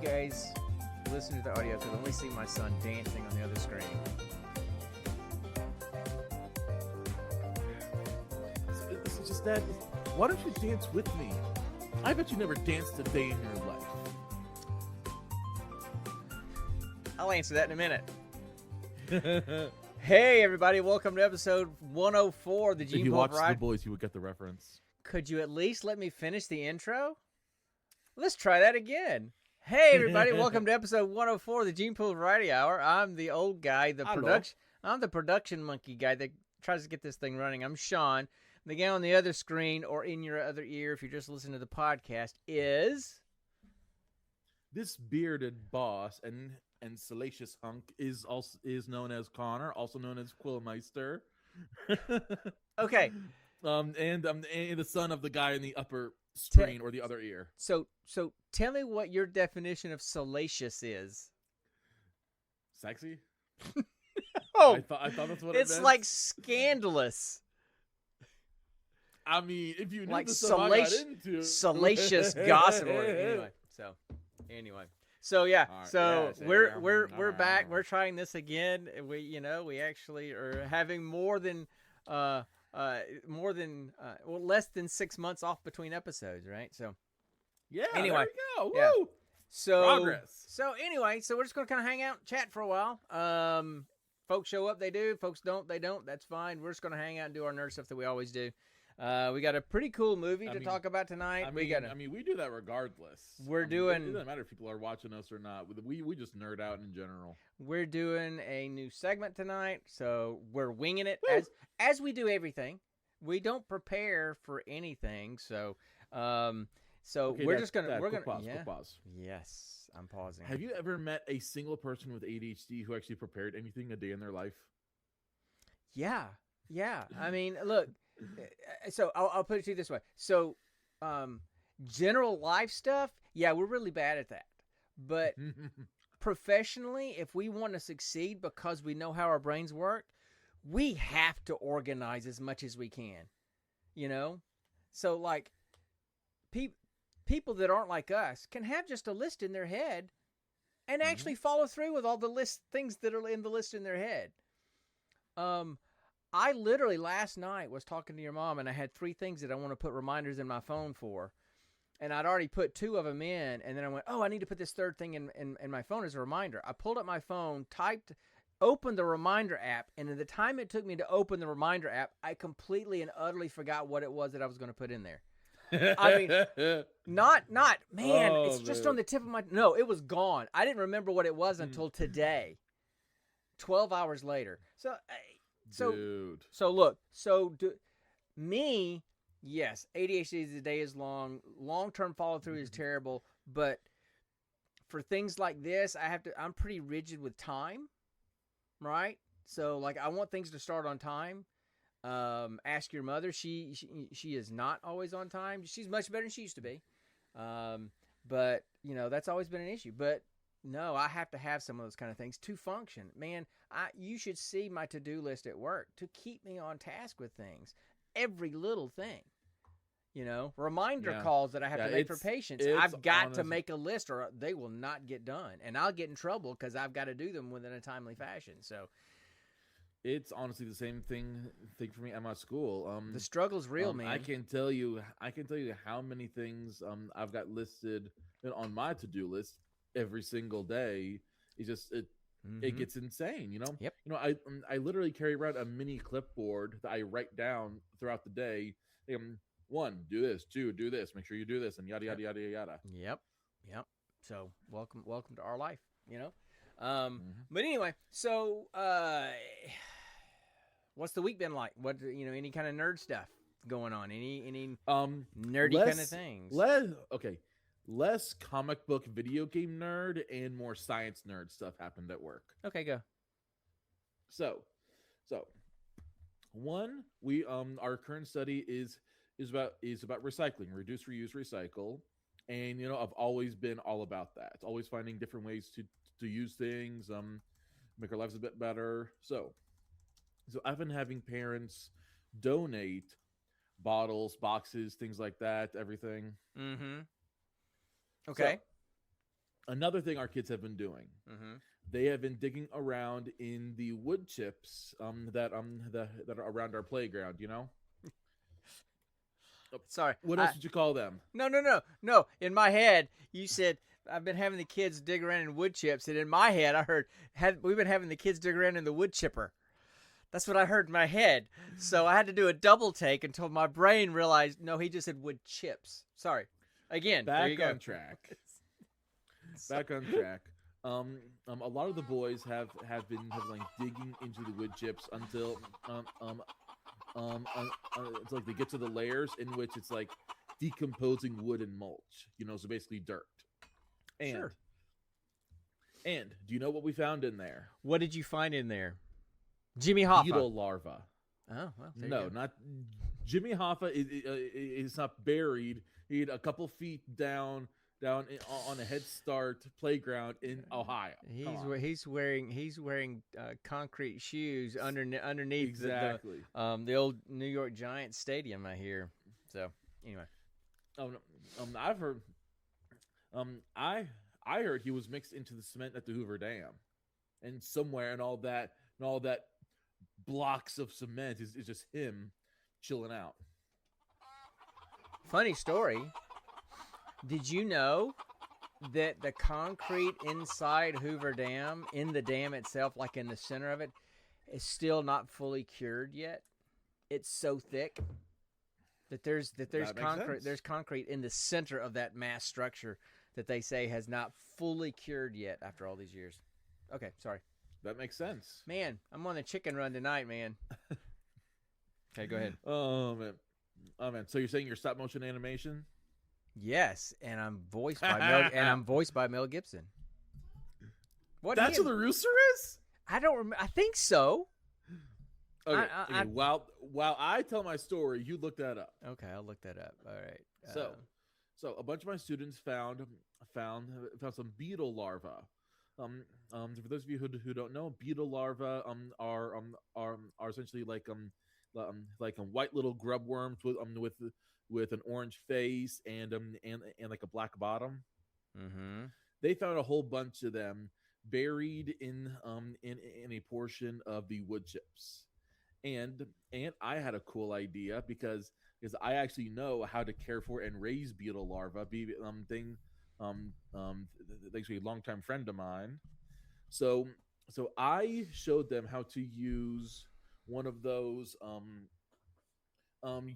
guys listen to the audio because I only see my son dancing on the other screen. It's just that. Why don't you dance with me? I bet you never danced a day in your life. I'll answer that in a minute. Hey, everybody. Welcome to episode 104 of the Gene If you Pole watched Variety. The Boys, you would get the reference. Could you at least let me finish the intro? Let's try that again. Hey, everybody. Welcome to episode 104 of the Gene Pole Variety Hour. I'm the old guy, I'm the production monkey guy that tries to get this thing running. I'm Sean. The guy on the other screen or in your other ear, if you're just listening to the podcast, is... This bearded boss and salacious hunk is known as Connor, also known as Quillmeister. Okay. And the son of the guy in the upper screen or the other ear. So tell me what your definition of salacious is. Sexy? Oh, I thought that's what it it's meant. like scandalous. I mean, if you knew Like the stuff I got into. salacious gossip. Anyway. So yeah. All right, So yeah, we're back. We're trying this again. We actually are having less than 6 months off between episodes, right? So Yeah. Anyway, there we go. yeah. Woo! so Progress. So anyway, we're just gonna kind of hang out and chat for a while. Folks show up, they do. Folks don't, they don't. That's fine. We're just gonna hang out and do our nerd stuff that we always do. We got a pretty cool movie to talk about tonight. we do that regardless. It doesn't matter if people are watching us or not. We just nerd out in general. We're doing a new segment tonight, so we're winging it Woo! as we do everything. We don't prepare for anything, so Okay, we're just gonna quick pause. Yes, I'm pausing. Have you ever met a single person with ADHD who actually prepared anything a day in their life? Yeah. I mean, look. So I'll put it to you this way. So, general life stuff, yeah, we're really bad at that. But professionally, if we want to succeed because we know how our brains work, we have to organize as much as we can. So like people that aren't like us can have just a list in their head and actually follow through with all the things that are in the list in their head. I literally last night was talking to your mom, and I had 3 things that I want to put reminders in my phone for. And I'd already put 2 of them in, and then I went, oh, I need to put this 3rd thing in my phone as a reminder. I pulled up my phone, opened the reminder app, and in the time it took me to open the reminder app, I completely and utterly forgot what it was that I was going to put in there. I mean, it's just on the tip of my... No, it was gone. I didn't remember what it was until today, 12 hours later. Dude. Yes, ADHD is the day is long. Long-term follow-through is terrible, but for things like this, I'm pretty rigid with time, right? So, like, I want things to start on time. Ask your mother. She is not always on time. She's much better than she used to be. But, that's always been an issue. But, no, I have to have some of those kind of things to function. Man, you should see my to-do list at work to keep me on task with things. Every little thing. Reminder calls that I have to make for patients. I've got to make a list or they will not get done. And I'll get in trouble because I've got to do them within a timely fashion. So it's honestly the same thing for me at my school. The struggle's real, man. I can tell you how many things I've got listed on my to-do list every single day. It gets insane, Yep. I literally carry around a mini clipboard that I write down throughout the day. 1, do this. 2, do this. Make sure you do this, and yada yada yada yada. Yep. So welcome to our life. But anyway, so what's the week been like? What any kind of nerd stuff going on? Any nerdy kind of things? Less comic book video game nerd and more science nerd stuff happened at work. Okay, go. So one, we our current study is about recycling, reduce, reuse, recycle, and I've always been all about that. It's always finding different ways to use things, make our lives a bit better. So I've been having parents donate bottles, boxes, things like that, everything. Mm-hmm. Okay. another thing our kids have been doing. Mm-hmm. They have been digging around in the wood chips that are around our playground. You know. Sorry. What else would you call them? No. In my head, you said I've been having the kids dig around in wood chips, and in my head, I heard we've been having the kids dig around in the wood chipper. That's what I heard in my head. So I had to do a double take until my brain realized, no, he just said wood chips. Sorry. Again, there you go. Back on track. Back on track. A lot of the boys have been like digging into the wood chips until it's like they get to the layers in which it's like decomposing wood and mulch. You know, so basically dirt. And Sure. And do you know what we found in there? What did you find in there? Jimmy Hoffa. Beetle larva. Oh, well, there No, you go. not Jimmy Hoffa. Is not buried. He's a couple feet down on a Head Start playground in Ohio. He's wearing concrete shoes underneath Exactly. the old New York Giants stadium, I hear. So anyway, I've heard. I heard he was mixed into the cement at the Hoover Dam, and somewhere and all that blocks of cement is just him chilling out. funny story. Did you know that the concrete inside Hoover Dam, in the dam itself, like in the center of it, is still not fully cured yet? It's so thick that there's concrete in the center of that mass structure that they say has not fully cured yet after all these years. Okay, sorry. That makes sense. Man, I'm on the chicken run tonight, man. Okay, go ahead. Oh man. So you're saying you're stop motion animation? Yes, and I'm voiced by Mel Gibson. That's what the rooster is? I don't remember. I think so. Okay. While I tell my story, you look that up. Okay, I'll look that up. All right. So a bunch of my students found some beetle larvae. For those of you who don't know, beetle larvae are essentially like white little grub worms with an orange face and like a black bottom. Mm-hmm. They found a whole bunch of them buried in a portion of the wood chips, and I had a cool idea because I actually know how to care for and raise beetle larvae. Thanks to a longtime friend of mine. So I showed them how to use one of those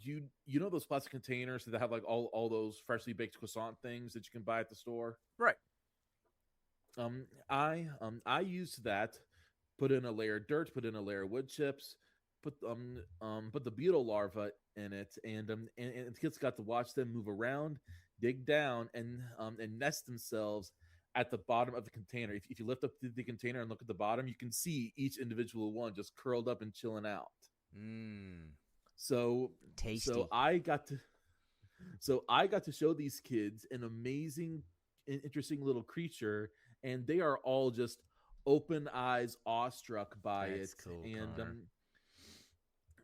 you know those plastic containers that have like all those freshly baked croissant things that you can buy at the store? Right. I used that, put in a layer of dirt, put in a layer of wood chips, put the beetle larvae in it, and the kids got to watch them move around, dig down, and nest themselves at the bottom of the container. If you lift up the container and look at the bottom, you can see each individual one just curled up and chilling out. So tasty. So I got to show these kids an amazing, interesting little creature, and they are all just open eyes, awestruck by That's it. Cool,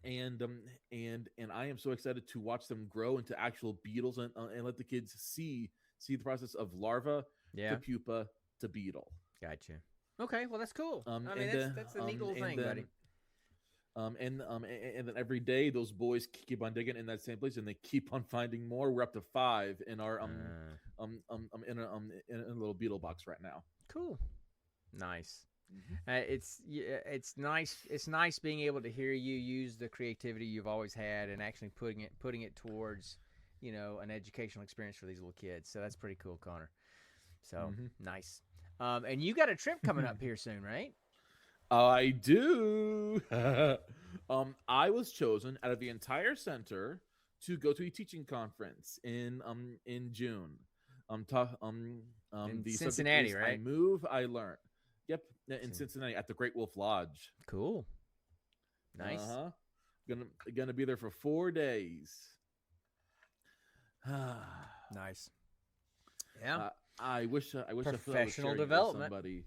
and I am so excited to watch them grow into actual beetles and let the kids see the process of larva to pupa to beetle. Gotcha. Okay, well that's cool. That's a neat little thing, buddy. And then every day those boys keep on digging in that same place, and they keep on finding more. We're up to 5 in our in a little beetle box right now. Cool, nice. Mm-hmm. It's nice. It's nice being able to hear you use the creativity you've always had and actually putting it towards an educational experience for these little kids. So that's pretty cool, Connor. So nice. And you got a trip coming up here soon, right? I do. I was chosen out of the entire center to go to a teaching conference in June. In The Cincinnati, right? I move, I learn. Yep, in Cincinnati at the Great Wolf Lodge. Cool. Nice. Gonna be there for 4 days. Nice. Yeah. I wish professional I development. Somebody.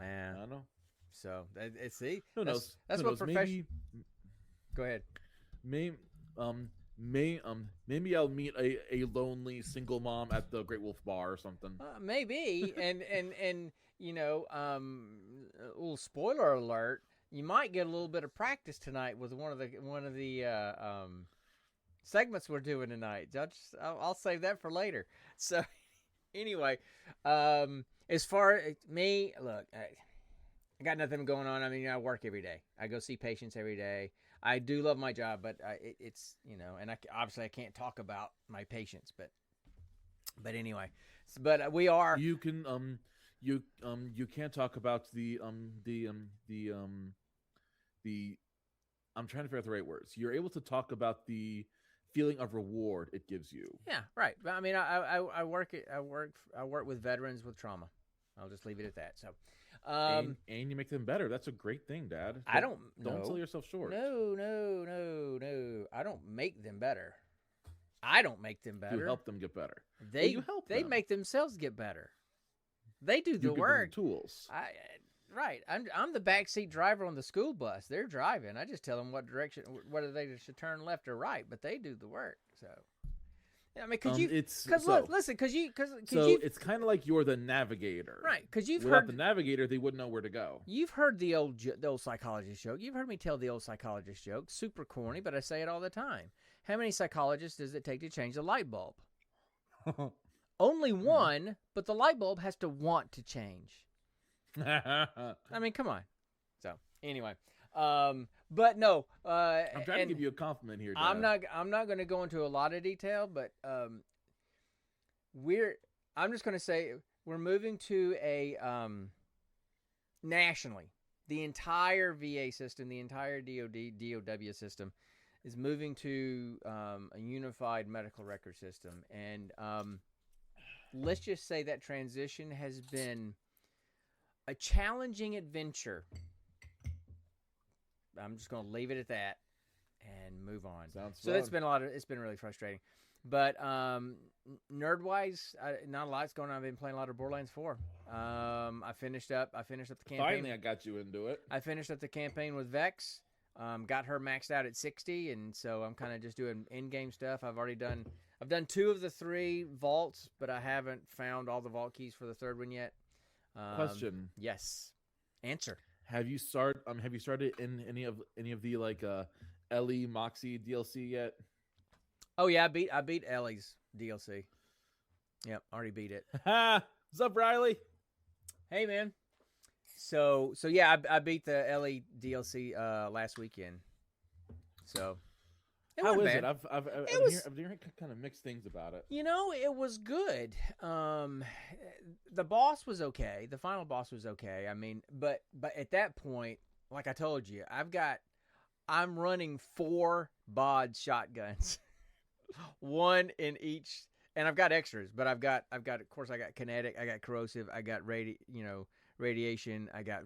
Yeah. I don't know. So see, Who knows? That's Who what knows? profession. Go ahead. Maybe maybe I'll meet a lonely single mom at the Great Wolf Bar or something. Maybe, and a little spoiler alert. You might get a little bit of practice tonight with one of the segments we're doing tonight. I'll save that for later. So anyway, as far as me, look, I got nothing going on. I mean, I work every day. I go see patients every day. I do love my job, but it's and obviously I can't talk about my patients, but anyway, but we are. You can you can't talk about the I'm trying to figure out the right words. You're able to talk about the feeling of reward it gives you. Yeah, right. But I mean, I work with veterans with trauma. I'll just leave it at that. So, and you make them better. That's a great thing, Dad. Don't sell yourself short. No. I don't make them better. I don't make them better. You help them get better. They make themselves get better. They do the work. Give them tools. Right. I'm the backseat driver on the school bus. They're driving. I just tell them what direction, whether they should turn left or right, but they do the work. So, I mean, it's kind of like you're the navigator, right? Because without the navigator, they wouldn't know where to go. You've heard the old psychologist joke. You've heard me tell the old psychologist joke. Super corny, but I say it all the time. How many psychologists does it take to change a light bulb? Only one, but the light bulb has to want to change. I mean, come on. So anyway, but no. I'm trying to give you a compliment here, Dad. I'm not going to go into a lot of detail, but I'm just going to say we're moving to a nationally. The entire VA system, the entire DOW system, is moving to a unified medical record system, and let's just say that transition has been a challenging adventure. I'm just going to leave it at that and move on. Sounds so fun. It's been really frustrating. But nerd wise, not a lot's going on. I've been playing a lot of Borderlands 4. I finished up the campaign. Finally, I got you into it. I finished up the campaign with Vex. Got her maxed out at 60, and so I'm kind of just doing in-game stuff. I've done 2 of the 3 vaults, but I haven't found all the vault keys for the 3rd one yet. Question. Yes. Answer. Have you started in any of the like Ellie Moxie DLC yet? Oh yeah, I beat Ellie's DLC. Yep, already beat it. What's up, Riley? Hey man. So yeah, I beat the Ellie DLC last weekend. So how is it? I've heard kind of mixed things about it. It was good. The boss was okay. The final boss was okay. I mean, but at that point, like I told you, I'm running 4 bod shotguns, 1 in each, and I've got extras. But I've got of course I got kinetic, I got corrosive, I got radiation, I got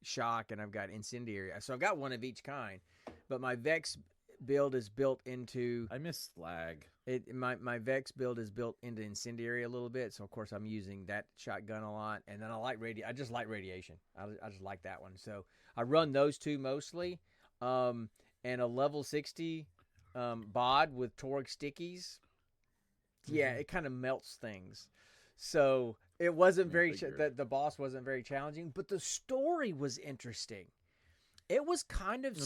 shock, and I've got incendiary. So I've got 1 of each kind. But my Vex build is built into. I miss slag. My Vex build is built into incendiary a little bit, so of course I'm using that shotgun a lot, and then I just like radiation. I just like that one, so I run those 2 mostly, and a level 60 bod with toric stickies. Yeah, it kind of melts things, so it wasn't the boss wasn't very challenging, but the story was interesting. It was kind of.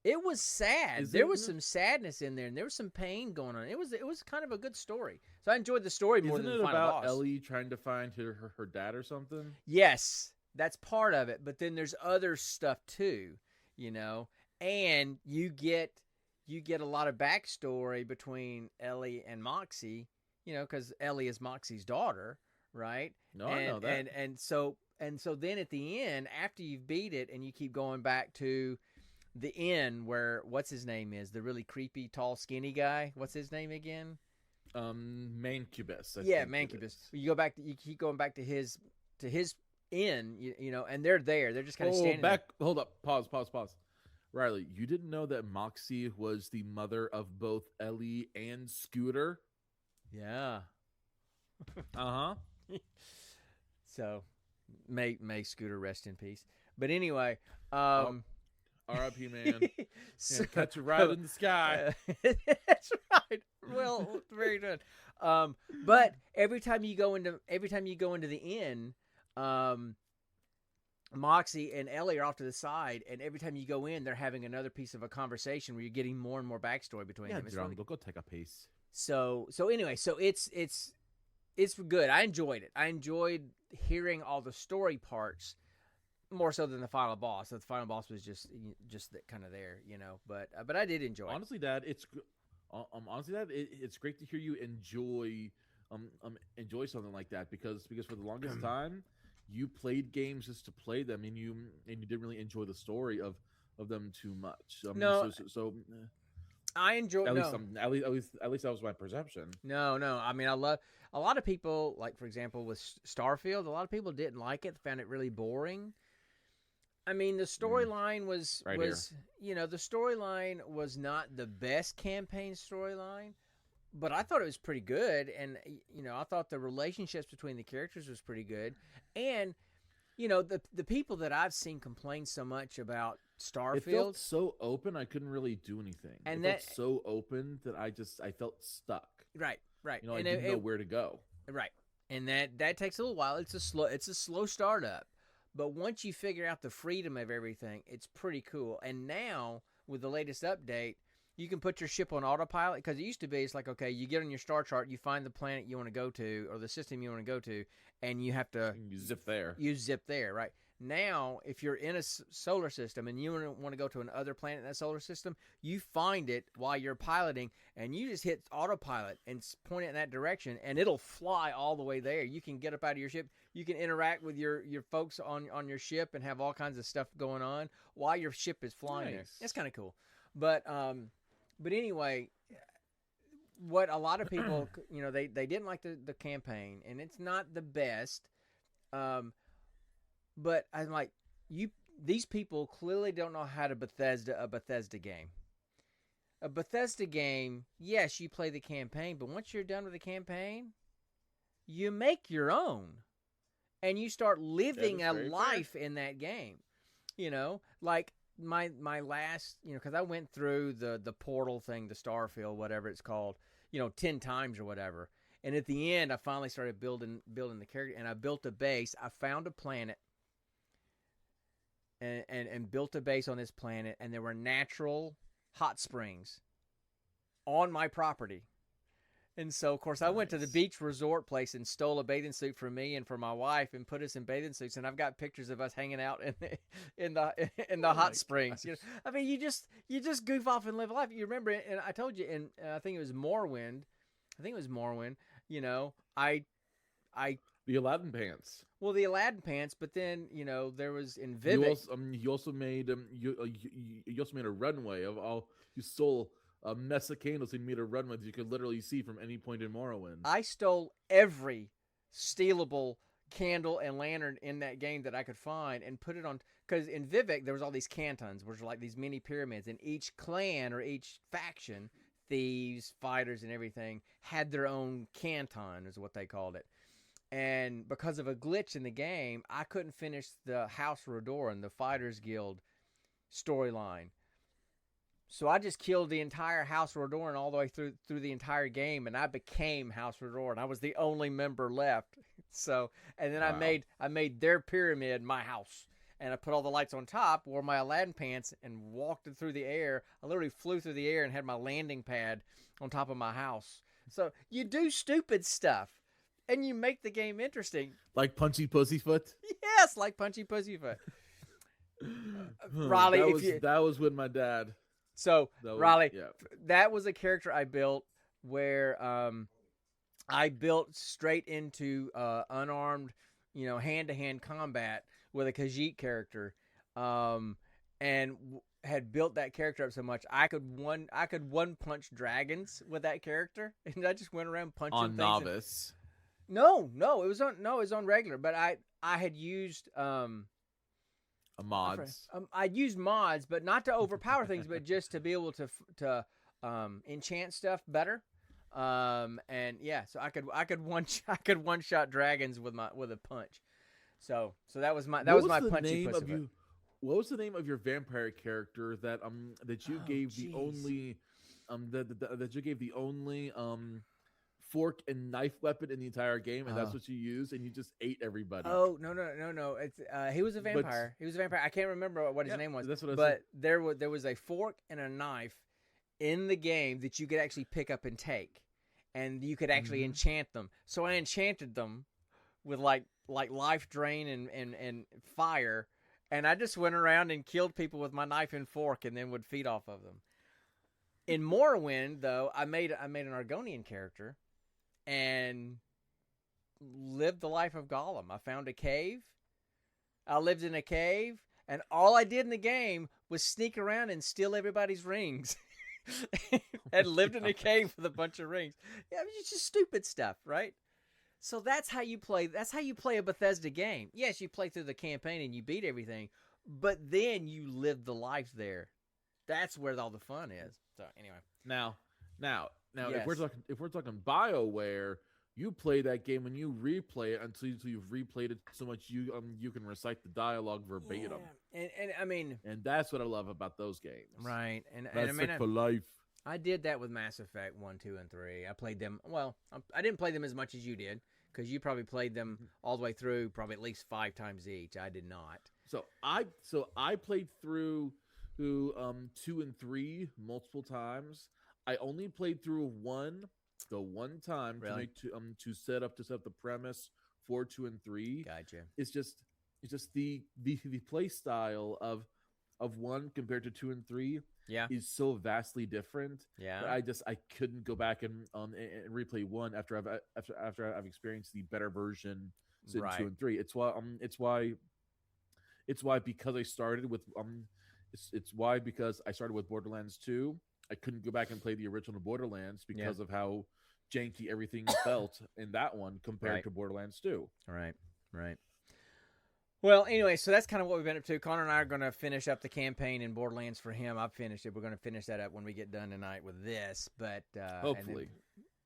It was sad. There was some sadness in there, and there was some pain going on. It was kind of a good story. So I enjoyed the story more than the final boss. Isn't it about Ellie trying to find her dad or something? Yes, that's part of it. But then there's other stuff too, and you get a lot of backstory between Ellie and Moxie, because Ellie is Moxie's daughter, right? No, I know that. And so then at the end, after you've beat it, and you keep going back to the inn where what's his name is the really creepy tall skinny guy. What's his name again? Mancubus. Mancubus. You keep going back to his inn, and they're there. They're just kind of standing back. There. Hold up. Pause. Riley, you didn't know that Moxie was the mother of both Ellie and Scooter? Yeah. So may Scooter rest in peace. But anyway, All R.I.P. man. So, Catch you right in the sky. That's right. Well, very good. But every time you go into the inn, Moxie and Ellie are off to the side, and every time you go in, they're having another piece of a conversation where you're getting more and more backstory between them. Yeah, John, go take a piece. So anyway, so it's good. I enjoyed it. I enjoyed hearing all the story parts more so than the final boss. So the final boss was just that kind of there, But I did enjoy. Honestly, Dad, it's great to hear you enjoy something like that because for the longest time you played games just to play them and you didn't really enjoy the story of them too much. No, so I enjoy. At least that was my perception. No. I mean, I love a lot of people. Like for example, with Starfield, a lot of people didn't like it, found it really boring. I mean, the storyline was the storyline was not the best campaign storyline, but I thought it was pretty good, and I thought the relationships between the characters was pretty good, and the people that I've seen complain so much about Starfield, it felt so open I couldn't really do anything. And it felt so open that I felt stuck. Right. I didn't know where to go. Right, and that takes a little while. It's a slow startup. But once you figure out the freedom of everything, it's pretty cool. And now, with the latest update, you can put your ship on autopilot. Because it used to be, it's like, okay, you get on your star chart, you find the planet you want to go to, or the system you want to go to, and you have to... You zip there. You zip there, right? Now, if you're in a solar system and you want to go to another planet in that solar system, you find it while you're piloting, and you just hit autopilot and point it in that direction, and it'll fly all the way there. You can get up out of your ship. You can interact with your folks on your ship and have all kinds of stuff going on while your ship is flying there. It's kind of cool. But anyway, what a lot of people, they didn't like the campaign, and it's not the best. But I'm like, these people clearly don't know how to Bethesda a Bethesda game. A Bethesda game, yes, you play the campaign, but once you're done with the campaign, you make your own. And you start living a life in that game. Like my last, because I went through the portal thing, the Starfield, whatever it's called, 10 times or whatever. And at the end, I finally started building the character, and I built a base. I found a planet and built a base on this planet, and there were natural hot springs on my property. And so, of course, I went to the beach resort place and stole a bathing suit for me and for my wife and put us in bathing suits. And I've got pictures of us hanging out in the hot springs. I mean, you just goof off and live life. You remember, and I told you, and I think it was Morrowind. The Aladdin pants. Well, the Aladdin pants, but then there was in Vivek. You also made you also made a runway of all. You stole a mess of candles and made a runway that you could literally see from any point in Morrowind. I stole every stealable candle and lantern in that game that I could find and put it on. Because in Vivek there was all these cantons, which were like these mini pyramids, and each clan or each faction, thieves, fighters, and everything, had their own canton, is what they called it. And because of a glitch in the game, I couldn't finish the House Rodoran, the Fighters Guild storyline. So I just killed the entire House Rodoran all the way through the entire game, and I became House Rodoran. I was the only member left. So, and then Wow. I made their pyramid my house, and I put all the lights on top, wore my Aladdin pants, and walked it through the air. I literally flew through the air and had my landing pad on top of my house. So you do stupid stuff, and you make the game interesting. Like Punchy Pussyfoot? Yes, like Punchy Pussyfoot. Riley, that was with my dad. So, Riley, yeah. that was a character I built where I built straight into unarmed, hand-to-hand combat with a Khajiit character, and had built that character up so much I could one punch dragons with that character, and I just went around punching on things. novice. No, it was on regular, but I had used mods. I'd use mods, but not to overpower things, but just to be able to enchant stuff better. And yeah, so I could one shot dragons with a punch. So that was my punchy pussy. what was the name of your vampire character that you Oh, gave the jeez. only that you gave the only fork and knife weapon in the entire game, and that's Oh. what you used, and you just ate everybody. Oh, no! It's he was a But vampire. He was a vampire. I can't remember what his yeah, name was. that's what I said. But there was a fork and a knife in the game that you could actually pick up and take, and you could actually Mhm. enchant them. So I enchanted them with like life drain and fire, and I just went around and killed people with my knife and fork, and then would feed off of them. In Morrowind, though, I made an Argonian character, and lived the life of Gollum. I found a cave. I lived in a cave, and all I did in the game was sneak around and steal everybody's rings. And lived in a cave with a bunch of rings. Yeah, it's just stupid stuff, right? So that's how you play. That's how you play a Bethesda game. Yes, you play through the campaign and you beat everything, but then you live the life there. That's where all the fun is. So anyway, Now, Yes. if we're talking BioWare, you play that game and you replay it until you've replayed it so much you can recite the dialogue verbatim, and I mean, and that's what I love about those games. right, and That's I mean, sick for life. I did that with Mass Effect 1, 2, and 3. I played them. Well, I didn't play them as much as you did because you probably played them all the way through, probably at least 5 times each. I did not. So I played through 2 and 3 multiple times. I only played through the one time Really? to set up the premise for 2 and 3. Gotcha. It's just the play style of 1 compared to 2 and 3 Yeah. is so vastly different. Yeah. That I couldn't go back and replay 1 after I've experienced the better version in Right. 2 and 3. It's why because I started with because I started with Borderlands 2, I couldn't go back and play the original Borderlands because of how janky everything felt in that one compared to Borderlands 2. Right. Well, anyway, so that's kind of what we've been up to. Connor and I are going to finish up the campaign in Borderlands for him. I've finished it. We're going to finish that up when we get done tonight with this. But Hopefully.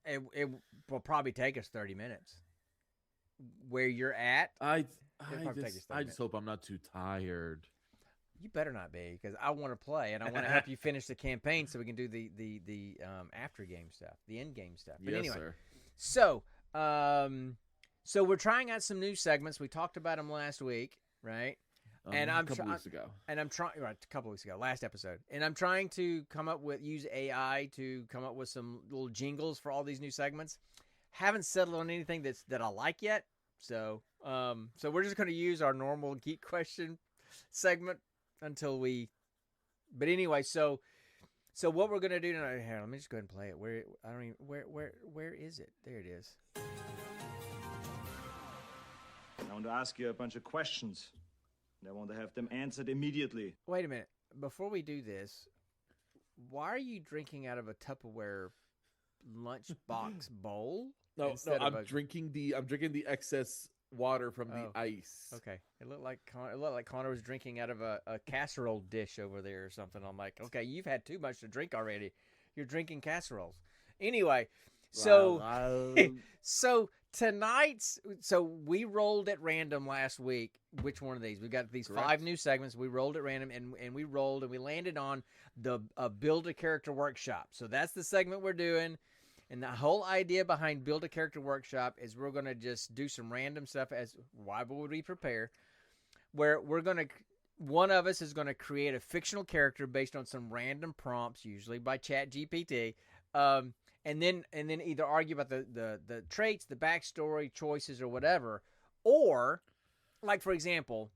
it will probably take us 30 minutes. Where you're at, I probably take us 30 just minutes. hope I'm not too tired. You better not be, because I want to play and I want to help you finish the campaign so we can do the after game stuff, the end game stuff. But Yes, anyway, sir. so we're trying out some new segments. We talked about them last week, right? And A couple weeks ago. And I'm trying a couple weeks ago, last episode. And I'm trying to use AI to come up with some little jingles for all these new segments. Haven't settled on anything that I like yet. So we're just going to use our normal geek question segment until we. But anyway, so what we're going to do tonight? Here, let me just go ahead and play it. Where is it? There it is. I want to ask you a bunch of questions, and I want to have them answered immediately. Wait a minute. Before we do this, why are you drinking out of a Tupperware lunchbox bowl? No, instead of drinking the excess water from the ice. Okay, it looked like Connor was drinking out of a casserole dish over there or something. I'm like, okay, you've had too much to drink already. You're drinking casseroles. Anyway, so so we rolled at random last week. Which one of these? We got these Correct. 5 new segments. We rolled at random, and we rolled, and we landed on the Build a Character Workshop. So that's the segment we're doing. And the whole idea behind Build a Character Workshop is we're going to just do some random stuff as why would we prepare? Where one of us is going to create a fictional character based on some random prompts, usually by ChatGPT, and then either argue about the traits, the backstory, choices, or whatever. Or, like for example,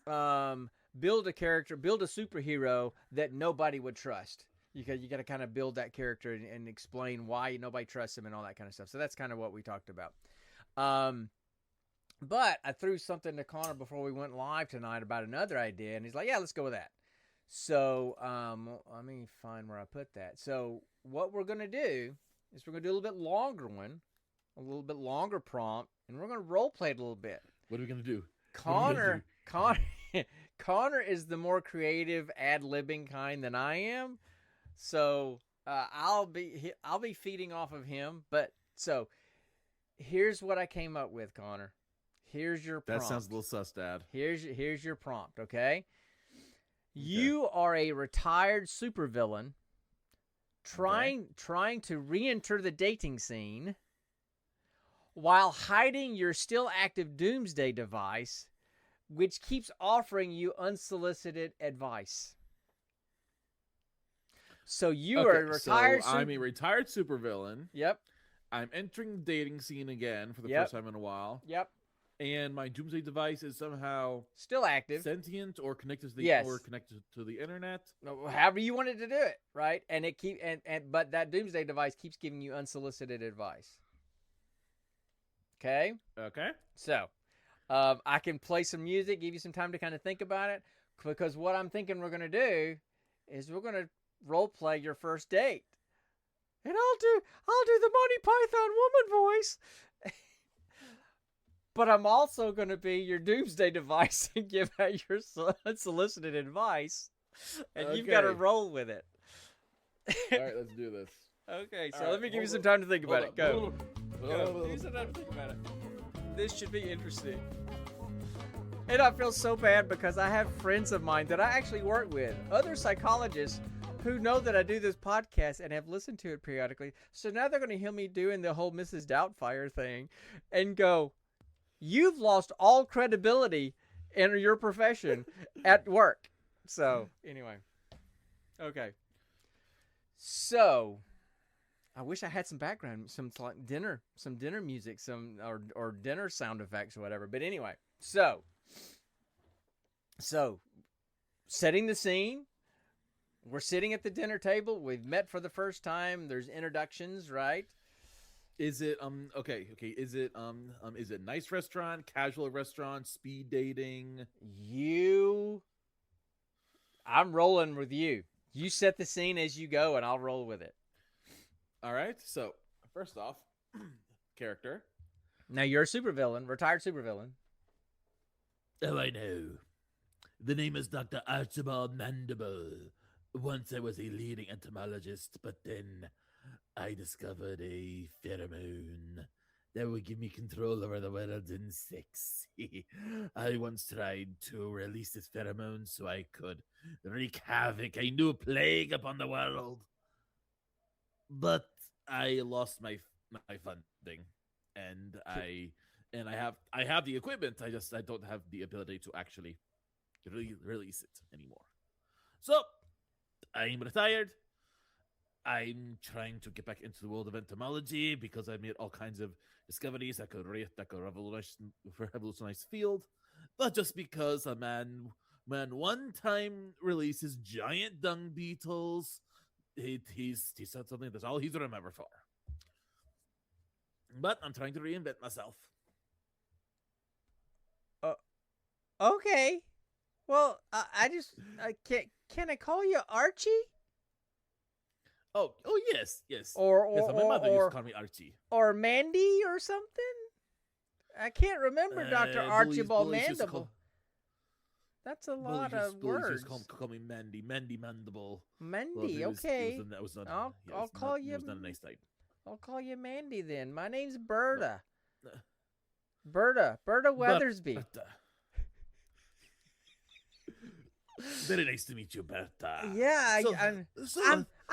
build a superhero that nobody would trust. You got to kind of build that character and explain why nobody trusts him and all that kind of stuff. So that's kind of what we talked about. But I threw something to Connor before we went live tonight about another idea, and he's like, yeah, let's go with that. So let me find where I put that. So what we're going to do is we're going to do a little bit longer one, a little bit longer prompt, and we're going to role play it a little bit. What are we going to do? Connor is the more creative ad-libbing kind than I am. So I'll be feeding off of him. But so here's what I came up with, Connor. Here's your prompt. That sounds a little sus, Dad. Here's your prompt, okay? You are a retired supervillain trying to re-enter the dating scene while hiding your still active doomsday device, which keeps offering you unsolicited advice. So you are a retired. So I'm a retired supervillain. Yep. I'm entering the dating scene again for the first time in a while. Yep. And my doomsday device is somehow still active, sentient, or connected to the internet. However you wanted to do it, right? And it but that doomsday device keeps giving you unsolicited advice. Okay. Okay. So, I can play some music, give you some time to kind of think about it, because what I'm thinking we're gonna do is we're gonna role play your first date, and I'll do the Monty Python woman voice. But I'm also going to be your doomsday device and give out your unsolicited advice. And you've got to roll with it. All right, let's do this. Okay, so let me give you some time to think about it. Go. Give me some time to think about it. This should be interesting. And I feel so bad because I have friends of mine that I actually work with, other psychologists who know that I do this podcast and have listened to it periodically. So now they're going to hear me doing the whole Mrs. Doubtfire thing and go, you've lost all credibility in your profession at work. So, anyway. Okay. So, I wish I had some background, some dinner music, or dinner sound effects or whatever. But anyway, so setting the scene. We're sitting at the dinner table. We've met for the first time. There's introductions, right? Is it Is it nice restaurant, casual restaurant, speed dating? I'm rolling with you. You set the scene as you go, and I'll roll with it. All right. So first off, character. Now you're a supervillain, retired supervillain. Oh, I know. The name is Dr. Archibald Mandible. Once I was a leading entomologist, but then I discovered a pheromone that would give me control over the world's insects. I once tried to release this pheromone so I could wreak havoc, a new plague upon the world. But I lost my funding, and I have the equipment. I don't have the ability to actually release it anymore. So I'm retired. I'm trying to get back into the world of entomology because I made all kinds of discoveries that could revolutionize the field. But just because a man one time releases giant dung beetles, he's said something that's all he's remembered for. But I'm trying to reinvent myself. Okay. Well, can I call you Archie? Oh, yes. Or my mother used to call me Archie. Or Mandy or something? I can't remember Dr. Archibald Mandible. That's a lot of words. Just call me Mandy Mandible. Mandy, okay. I'll call you. It was not a nice night. I'll call you Mandy then. My name's Berta. Berta Weathersby. Very nice to meet you, Berta. Yeah, I'm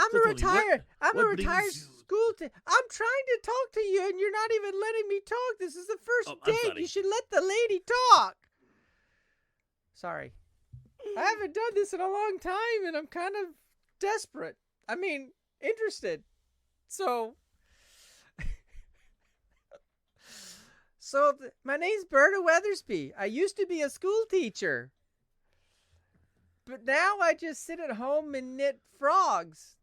a retired school teacher. I'm trying to talk to you, and you're not even letting me talk. This is the first date. You should let the lady talk. Sorry, I haven't done this in a long time, and I'm kind of desperate. I mean, interested. So, my name's Berta Weathersby. I used to be a school teacher. But now I just sit at home and knit frogs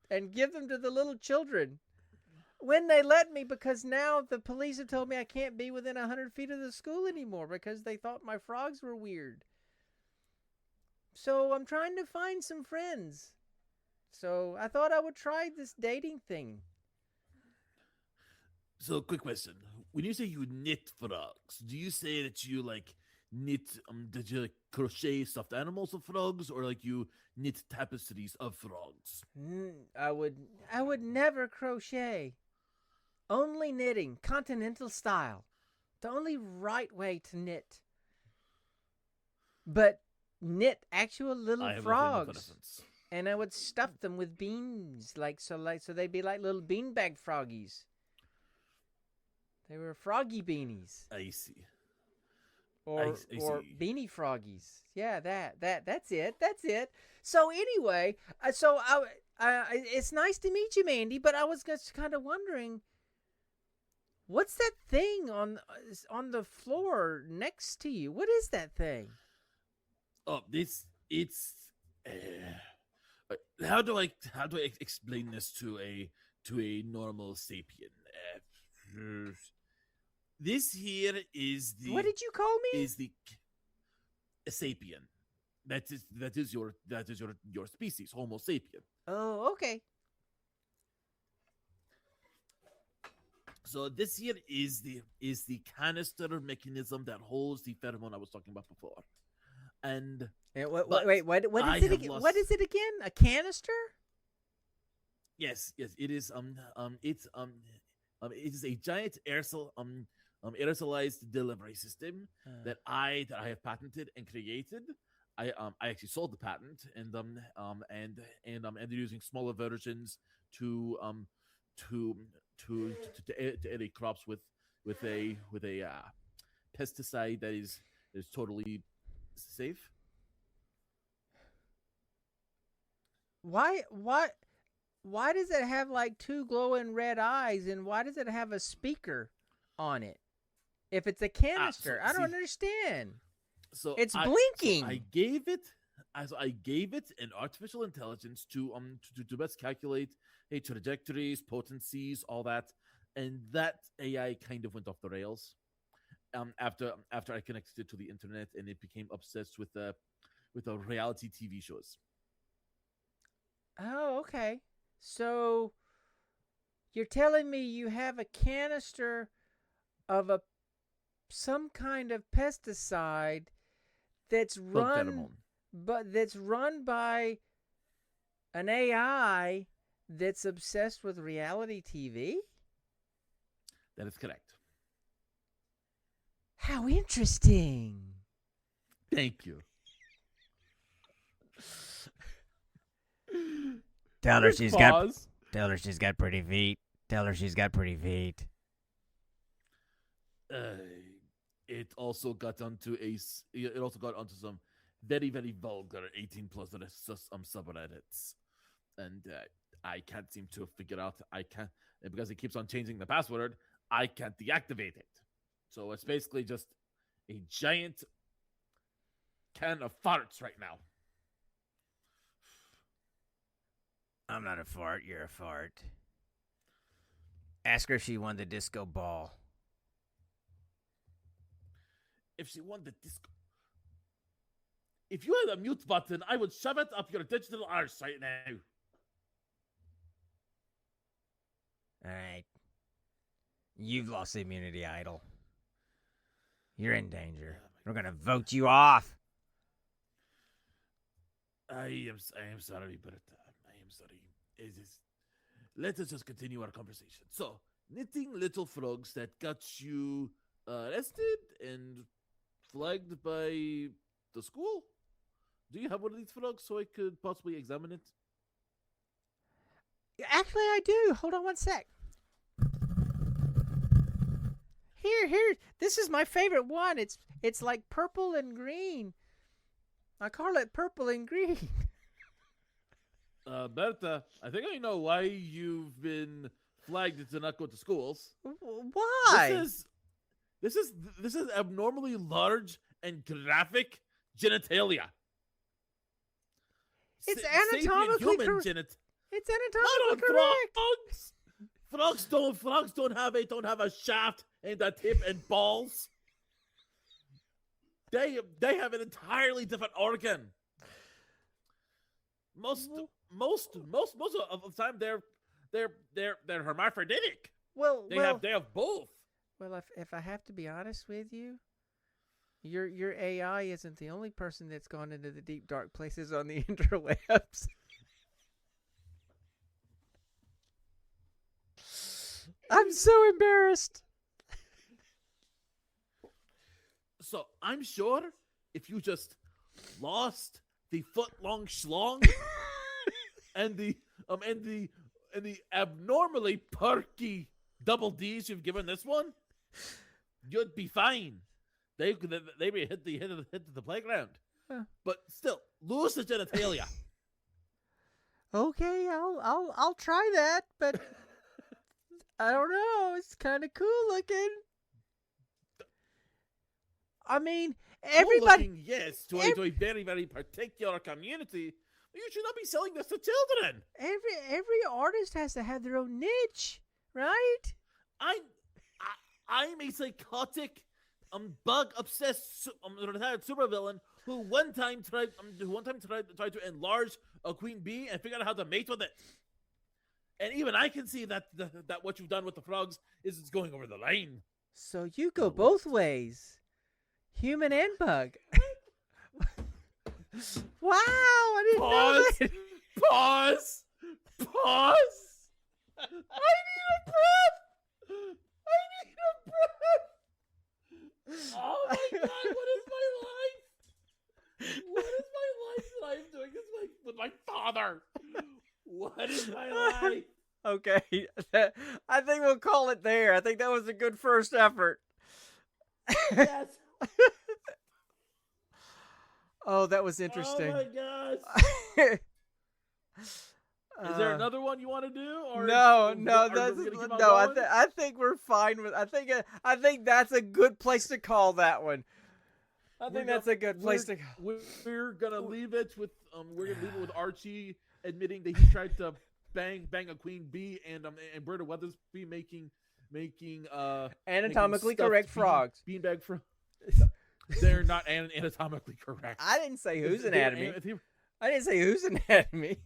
and give them to the little children when they let me, because now the police have told me I can't be within 100 feet of the school anymore because they thought my frogs were weird. So I'm trying to find some friends. So I thought I would try this dating thing. So, quick question. When you say you knit frogs, do you say that you, knit, did you crochet stuffed animals of frogs, or you knit tapestries of frogs? I would never crochet. Only knitting, continental style. The only right way to knit. But knit actual little I have a frame of frogs, reference. and I would stuff them with beans, so they'd be like little beanbag froggies. They were froggy beanies. I see. Or I or see. beanie froggies. Yeah, that's it. So anyway, it's nice to meet you, Mandy. But I was just kind of wondering, what's that thing on the floor next to you? What is that thing? Oh, it's. How do I explain this to a normal sapien? This here is the. What did you call me? Is the a sapien. That is your species, Homo sapien. Oh, okay. So this here is the canister mechanism that holds the pheromone I was talking about before. And Wait, what I is it have again? lost- What is it again? A canister? yes, it is it is a giant aerosolized delivery system that I have patented and created. I actually sold the patent and they're using smaller versions to irrigate crops with a pesticide that is totally safe. Why does it have like two glowing red eyes, and why does it have a speaker on it? If it's a canister, I don't understand. So It's blinking. I gave it an artificial intelligence to best calculate trajectories, potencies, all that, and that AI kind of went off the rails. After I connected it to the internet, and it became obsessed with the reality TV shows. Oh, okay. So you're telling me you have a canister of some kind of pesticide that's run by an AI that's obsessed with reality TV? That is correct. How interesting. Thank you. Tell her she's got pretty feet. It also got onto some very, very vulgar 18+ subreddits, and I can't seem to figure out. Because it keeps on changing the password. I can't deactivate it. So it's basically just a giant can of farts right now. I'm not a fart, you're a fart. Ask her if she won the disco ball. If she won the disco. If you had a mute button, I would shove it up your digital arse right now. Alright. You've lost immunity, Idol. You're in danger. We're gonna vote you off. I am sorry, but I am sorry. Let us just continue our conversation. So, knitting little frogs that got you arrested and flagged by the school? Do you have one of these frogs so I could possibly examine it? Actually, I do. Hold on one sec. Here. This is my favorite one. It's like purple and green. I call it purple and green. Berta, I think I know why you've been flagged to not go to schools. Why? This is abnormally large and graphic genitalia. It's anatomically correct. It's anatomically correct. Frogs don't have a shaft and a tip and balls. They have an entirely different organ. Most of the time they're hermaphroditic. Well, they have both. Well, if I have to be honest with you, your AI isn't the only person that's gone into the deep dark places on the interwebs. I'm so embarrassed. So I'm sure if you just lost the foot-long schlong and the abnormally perky double D's you've given this one, you'd be fine. They may hit the playground, but still lose the genitalia. Okay, I'll try that, but I don't know. It's kind of cool looking. I mean, everybody. Cool looking, yes, to a very, very particular community. You should not be selling this to children. Every artist has to have their own niche, right? I'm a psychotic, bug obsessed retired supervillain who one time tried to enlarge a queen bee and figure out how to mate with it. And even I can see that what you've done with the frogs is it's going over the line. So you go both ways, human and bug. Wow, I didn't know that. Pause. I need a breath. Oh my God! What is my life? What is my life that I'm doing this with my father? What is my life? Okay, I think we'll call it there. I think that was a good first effort. Yes. Oh, that was interesting. Oh my gosh. Is there another one you want to do? Or no. I think we're fine with. I think that's a good place to call that one. That's a good place to. We're gonna leave it with Archie admitting that he tried to bang a queen bee and Berta Weathersby making anatomically correct frogs. Beanbag frogs. They're not anatomically correct. I didn't say whose anatomy. I didn't say whose anatomy.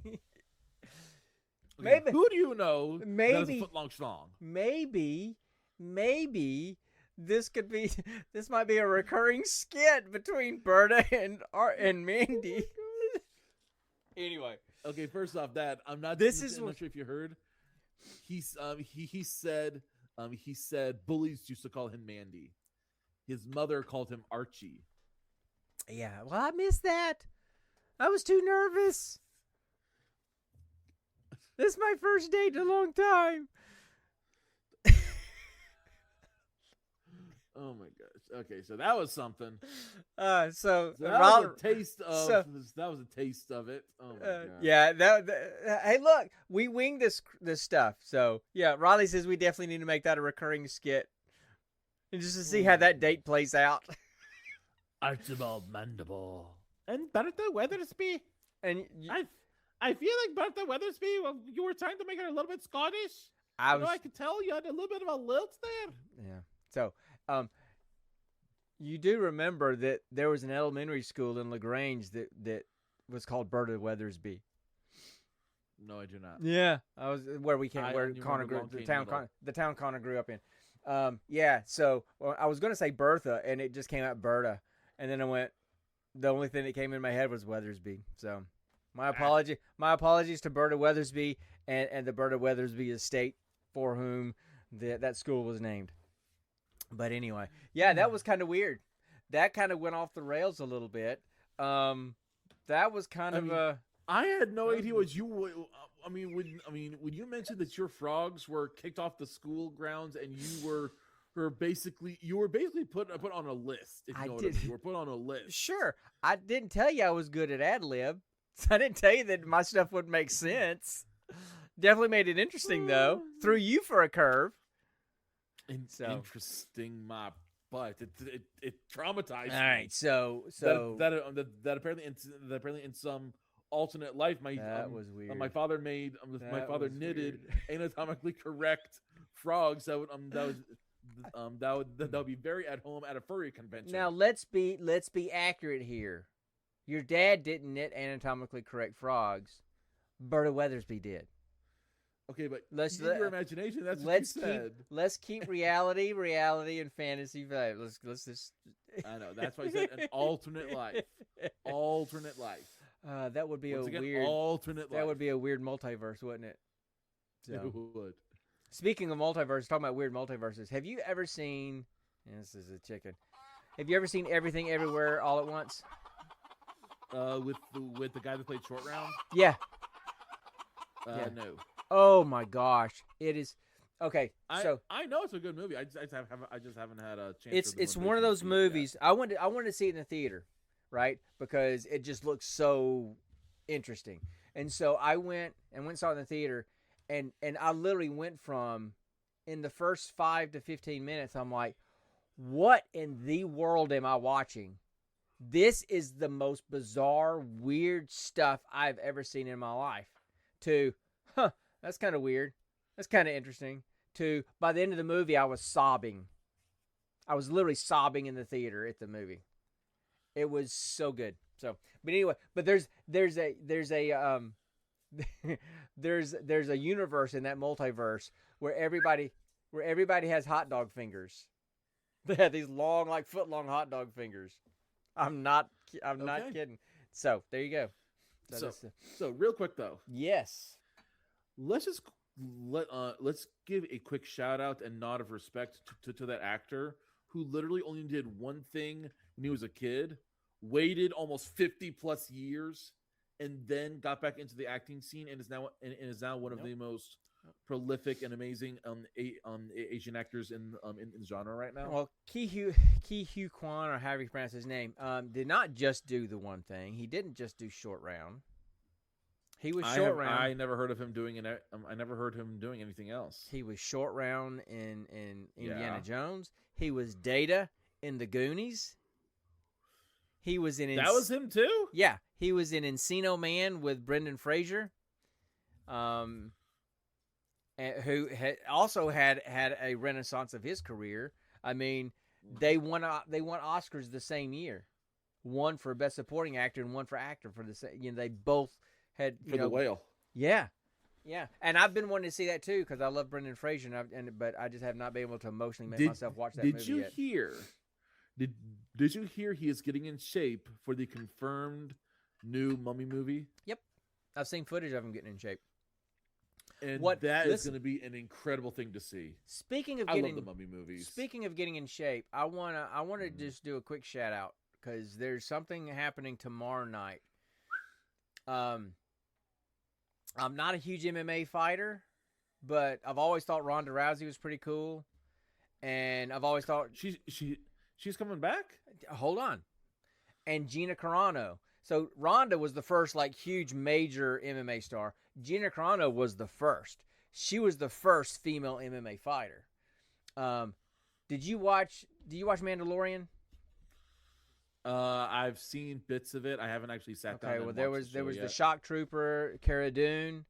Maybe. Who do you know that has a foot-long schlong? Maybe this might be a recurring skit between Berta and Mandy. Anyway. Okay, first off, I'm not sure if you heard. He said bullies used to call him Mandy. His mother called him Archie. Yeah, well, I missed that. I was too nervous. This is my first date in a long time. Oh my gosh. Okay, so that was something. That was a taste of it. Oh my god. Yeah. Hey, look, we winged this stuff. So yeah, Riley says we definitely need to make that a recurring skit, and just to see how that date plays out. Archibald Mandible and Bertha Weathersby. And I feel like Bertha Weathersby. Well, you were trying to make her a little bit Scottish. I could tell you had a little bit of a lilt there. Yeah. So, you do remember that there was an elementary school in LaGrange that was called Bertha Weathersby. No, I do not. Yeah, I was where Connor grew. The town Connor grew up in. Yeah. So I was going to say Bertha, and it just came out Berta, and then I went. The only thing that came in my head was Weathersby. So my apologies to Berta Weathersby and the Berta Weathersby estate for whom that school was named. But anyway, yeah, that was kind of weird. That kind of went off the rails a little bit. That was kind of a. I had no idea what you. When you mentioned that your frogs were kicked off the school grounds and you were basically put on a list. If you know what I mean. You were put on a list. Sure, I didn't tell you I was good at ad lib. I didn't tell you that my stuff would make sense. Definitely made it interesting though. Threw you for a curve. Interesting, my butt. It traumatized me. All right, so that apparently in some alternate life, was weird. My father knitted anatomically correct frogs that would be very at home at a furry convention. Now let's be accurate here. Your dad didn't knit anatomically correct frogs. Berta Weathersby did. Okay, but use your imagination. That's what you said. Let's keep reality and fantasy vibe. Let's just. I know. That's why I said an alternate life. Alternate life. That would be weird alternate life. That would be a weird multiverse, wouldn't it? So. It would. Speaking of multiverse, talking about weird multiverses, have you ever seen? This is a chicken. Have you ever seen Everything Everywhere All at Once? with the guy that played Short Round? Yeah. Yeah. No. Oh my gosh, it is. Okay, so I know it's a good movie. I just haven't had a chance. it's one of those movies. I wanted to see it in the theater, right? Because it just looks so interesting. And so I went and saw it in the theater, and I literally went from, in the first 5 to 15 minutes, I'm like, what in the world am I watching? This is the most bizarre, weird stuff I've ever seen in my life. To, that's kind of weird. That's kind of interesting. To, by the end of the movie, I was sobbing. I was literally sobbing in the theater at the movie. It was so good. So, but anyway, but there's a there's a universe in that multiverse where everybody has hot dog fingers. They have these long, like foot long hot dog fingers. I'm not kidding. So there you go. So real quick though. Yes. Let's give a quick shout out and nod of respect to that actor who literally only did one thing when he was a kid, waited almost 50 plus years, and then got back into the acting scene and is now one of the most prolific and amazing Asian actors in the genre right now. Well, Ki Hu Kwan, or however you pronounce his name, did not just do the one thing. He didn't just do Short Round. He was Short Round. I never heard of him doing it. I never heard him doing anything else. He was Short Round in Indiana Jones. He was Data in The Goonies. He was in. That was him too. Yeah, he was in Encino Man with Brendan Fraser. Who also had a renaissance of his career. I mean, they won Oscars the same year, one for Best Supporting Actor and one for Actor for the same. They both had The Whale. Yeah, and I've been wanting to see that too because I love Brendan Fraser, but I just have not been able to emotionally make myself watch that movie yet. Did you hear he is getting in shape for the confirmed new Mummy movie? Yep, I've seen footage of him getting in shape. And that is going to be an incredible thing to see. Speaking of I love the Mummy movies. Speaking of getting in shape, I wanna just do a quick shout out because there's something happening tomorrow night. I'm not a huge MMA fighter, but I've always thought Ronda Rousey was pretty cool, and I've always thought she's coming back. Hold on, and Gina Carano. So Ronda was the first huge major MMA star. Gina Carano was the first. She was the first female MMA fighter. Did you watch Mandalorian? I've seen bits of it. I haven't actually sat down. Okay, well there was the shock trooper Cara Dune.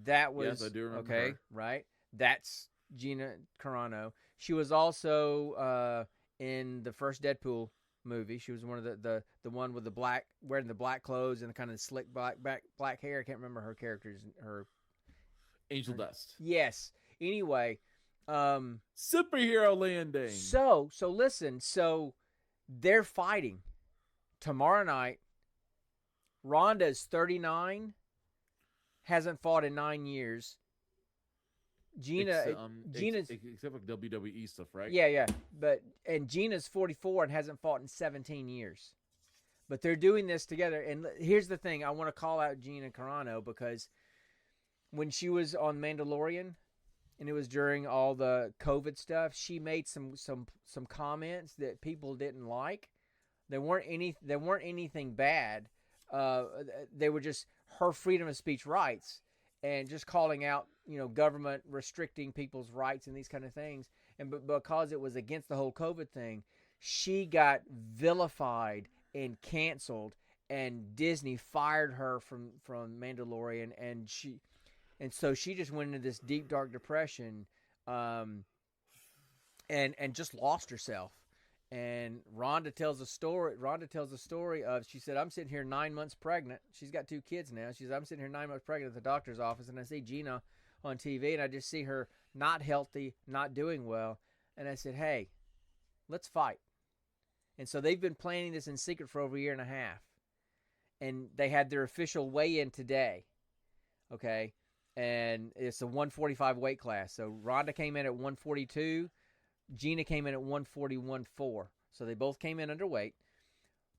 That was yes, I do remember. Okay, her. Right. That's Gina Carano. She was also in the first Deadpool movie. She was one of the one with the wearing the black clothes and the kind of slick black hair. I can't remember her character's Angel Dust. Yes. Anyway, superhero landing. So listen. So they're fighting tomorrow night. Ronda's 39, hasn't fought in 9 years. Gina's except for WWE stuff, right? Yeah. And Gina's 44 and hasn't fought in 17 years. But they're doing this together. And here's the thing: I want to call out Gina Carano because when she was on Mandalorian, and it was during all the COVID stuff, she made some comments that people didn't like. They weren't anything bad. They were just her freedom of speech rights. And just calling out, government restricting people's rights and these kind of things. And because it was against the whole COVID thing, she got vilified and canceled. And Disney fired her from Mandalorian, and so she just went into this deep dark depression, and just lost herself. And Rhonda tells a story of, she said, I'm sitting here 9 months pregnant. She's got 2 kids now. She said, I'm sitting here 9 months pregnant at the doctor's office, and I see Gina on TV, and I just see her not healthy, not doing well. And I said, hey, let's fight. And so they've been planning this in secret for over a year and a half. And they had their official weigh-in today. Okay? And it's a 145 weight class. So Rhonda came in at 142. Gina came in at 141.4. So they both came in underweight.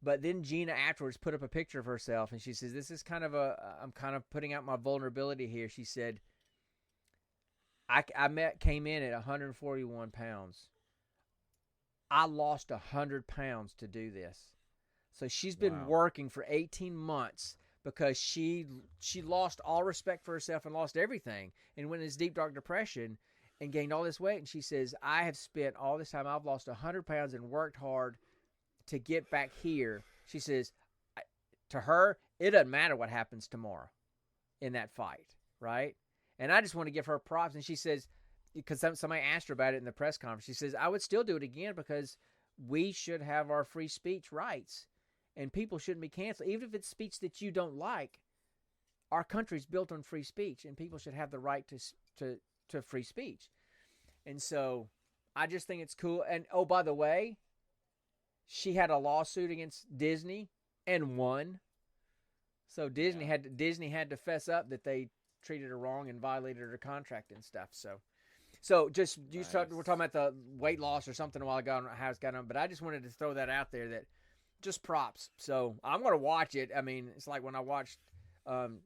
But then Gina afterwards put up a picture of herself, and she says, "This is kind of I'm kind of putting out my vulnerability here." She said, "I came in at 141 pounds. I lost 100 pounds to do this." So she's been working for 18 months because she lost all respect for herself and lost everything and went in this deep, dark depression and gained all this weight. And she says, "I have spent all this time. I've lost 100 pounds and worked hard to get back here." She says, to her, it doesn't matter what happens tomorrow in that fight, right? And I just want to give her props. And she says, because somebody asked her about it in the press conference, she says, "I would still do it again because we should have our free speech rights and people shouldn't be canceled. Even if it's speech that you don't like, our country's built on free speech and people should have the right to free speech." And so I just think it's cool. And oh, by the way, she had a lawsuit against Disney and won. So Disney had to fess up that they treated her wrong and violated her contract and stuff. So just we're talking about the weight loss or something a while ago. I don't know how it's got on, but I just wanted to throw that out there, that just props. So I'm going to watch it. I mean, it's like when I watched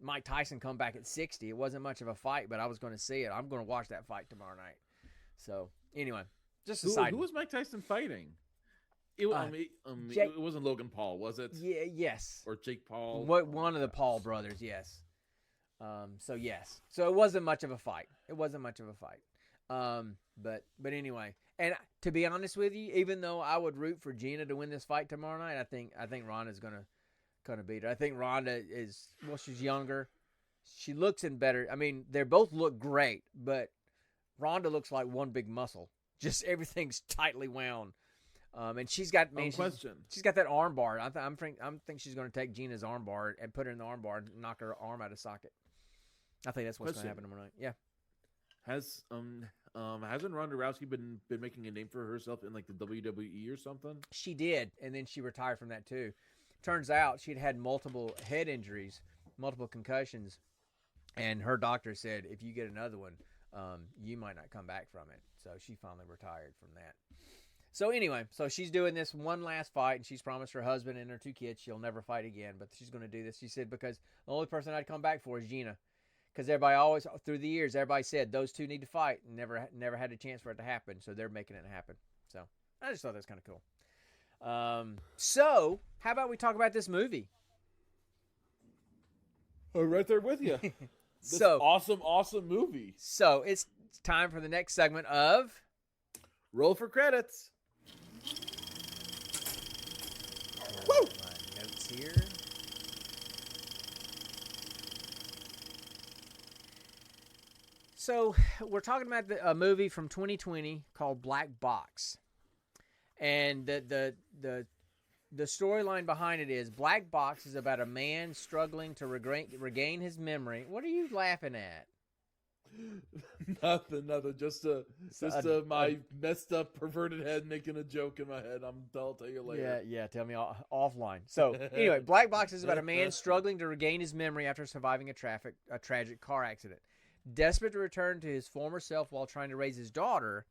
Mike Tyson come back at 60. It wasn't much of a fight, but I was going to see it. I'm going to watch that fight tomorrow night. So anyway, just a side. Who was Mike Tyson fighting? It wasn't Logan Paul, was it? Yeah, yes. Or Jake Paul? One of the Paul brothers, yes. So yes. So it wasn't much of a fight. But anyway, and to be honest with you, even though I would root for Gina to win this fight tomorrow night, I think Ronda's gonna beat her. I think Ronda she's younger. She looks in better. I mean, they both look great, but Ronda looks like one big muscle. Just everything's tightly wound. And she's got she's got that arm bar. I think she's going to take Gina's arm bar and put her in the arm bar and knock her arm out of socket. I think that's what's going to happen tomorrow night. Yeah. Hasn't Ronda Rousey been making a name for herself in like the WWE or something? She did, and then she retired from that too. Turns out she'd had multiple head injuries, multiple concussions, and her doctor said if you get another one, you might not come back from it. So she finally retired from that. So anyway, she's doing this one last fight, and she's promised her husband and her 2 kids she'll never fight again, but she's going to do this. She said, because the only person I'd come back for is Gina. Because everybody always, through the years, everybody said those two need to fight and never had a chance for it to happen, so they're making it happen. So I just thought that was kind of cool. So how about we talk about this movie? I'm right there with you. This awesome movie. So it's time for the next segment of Roll for Credits. Woo! My notes here. So we're talking about a movie from 2020 called Black Box, and the storyline behind it is Black Box is about a man struggling to regain his memory. What are you laughing at? Nothing. Just my messed up, perverted head making a joke in my head. I'll tell you later. Yeah. Tell me offline. So anyway, Black Box is about a man struggling to regain his memory after surviving a tragic car accident. Desperate to return to his former self while trying to raise his daughter,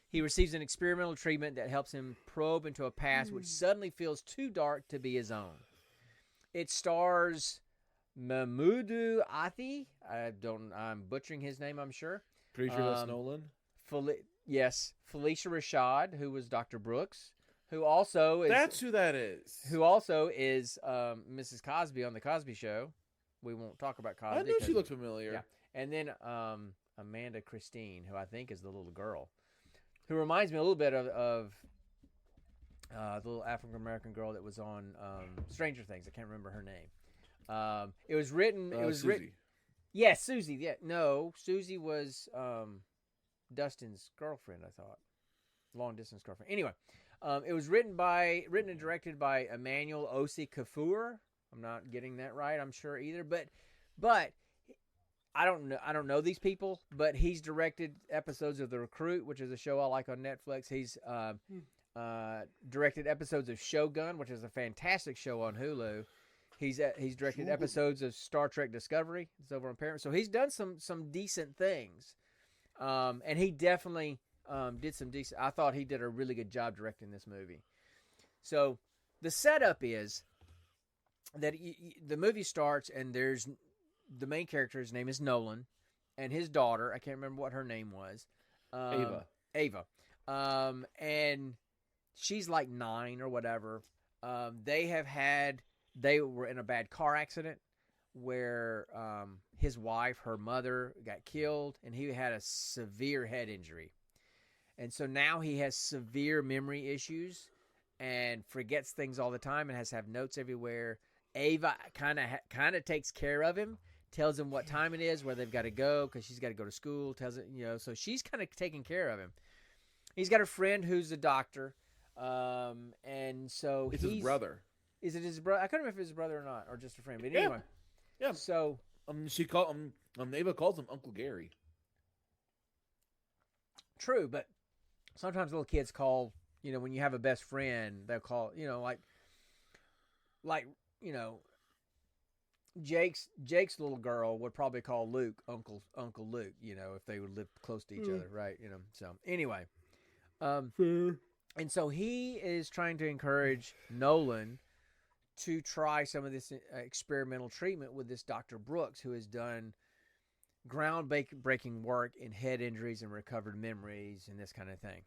he receives an experimental treatment that helps him probe into a past which suddenly feels too dark to be his own. It stars Mahmoud Athi. I'm butchering his name, I'm sure. Pretty sure that's Nolan. Yes, Felicia Rashad, who was Dr. Brooks, who also is. That's who that is. Who also is Mrs. Cosby on the Cosby Show. We won't talk about Cosby. I knew she looked familiar. Yeah, and then Amanda Christine, who I think is the little girl, who reminds me a little bit of the little African American girl that was on Stranger Things. I can't remember her name. It was written. Susie. Yes, Susie. Yeah, no, Susie was Dustin's girlfriend. I thought, long distance girlfriend. Anyway, it was written and directed by Emmanuel Osi Kafur. I'm not getting that right, I'm sure either. But I don't know these people. But he's directed episodes of The Recruit, which is a show I like on Netflix. He's directed episodes of Shogun, which is a fantastic show on Hulu. He's directed episodes of Star Trek Discovery. It's over on Paramount. So he's done some decent things, and he definitely did some decent. I thought he did a really good job directing this movie. So the setup is that the movie starts and there's the main character. His name is Nolan, and his daughter. I can't remember what her name was. Ava. And she's like 9 or whatever. They were in a bad car accident where his wife, her mother, got killed, and he had a severe head injury. And so now he has severe memory issues and forgets things all the time and has to have notes everywhere. Ava kind of takes care of him, tells him what time it is, where they've got to go because she's got to go to school, tells it, so she's kind of taking care of him. He's got a friend who's a doctor, and so it's his brother. Is it his brother? I couldn't remember if it was his brother or not, or just a friend. But anyway, yeah. So Ava calls him Uncle Gary. True, but sometimes little kids call. When you have a best friend, they'll call. Like Jake's little girl would probably call Luke Uncle Luke. If they would live close to each other, right? So anyway, and so he is trying to encourage Nolan to try some of this experimental treatment with this Dr. Brooks, who has done groundbreaking work in head injuries and recovered memories and this kind of thing.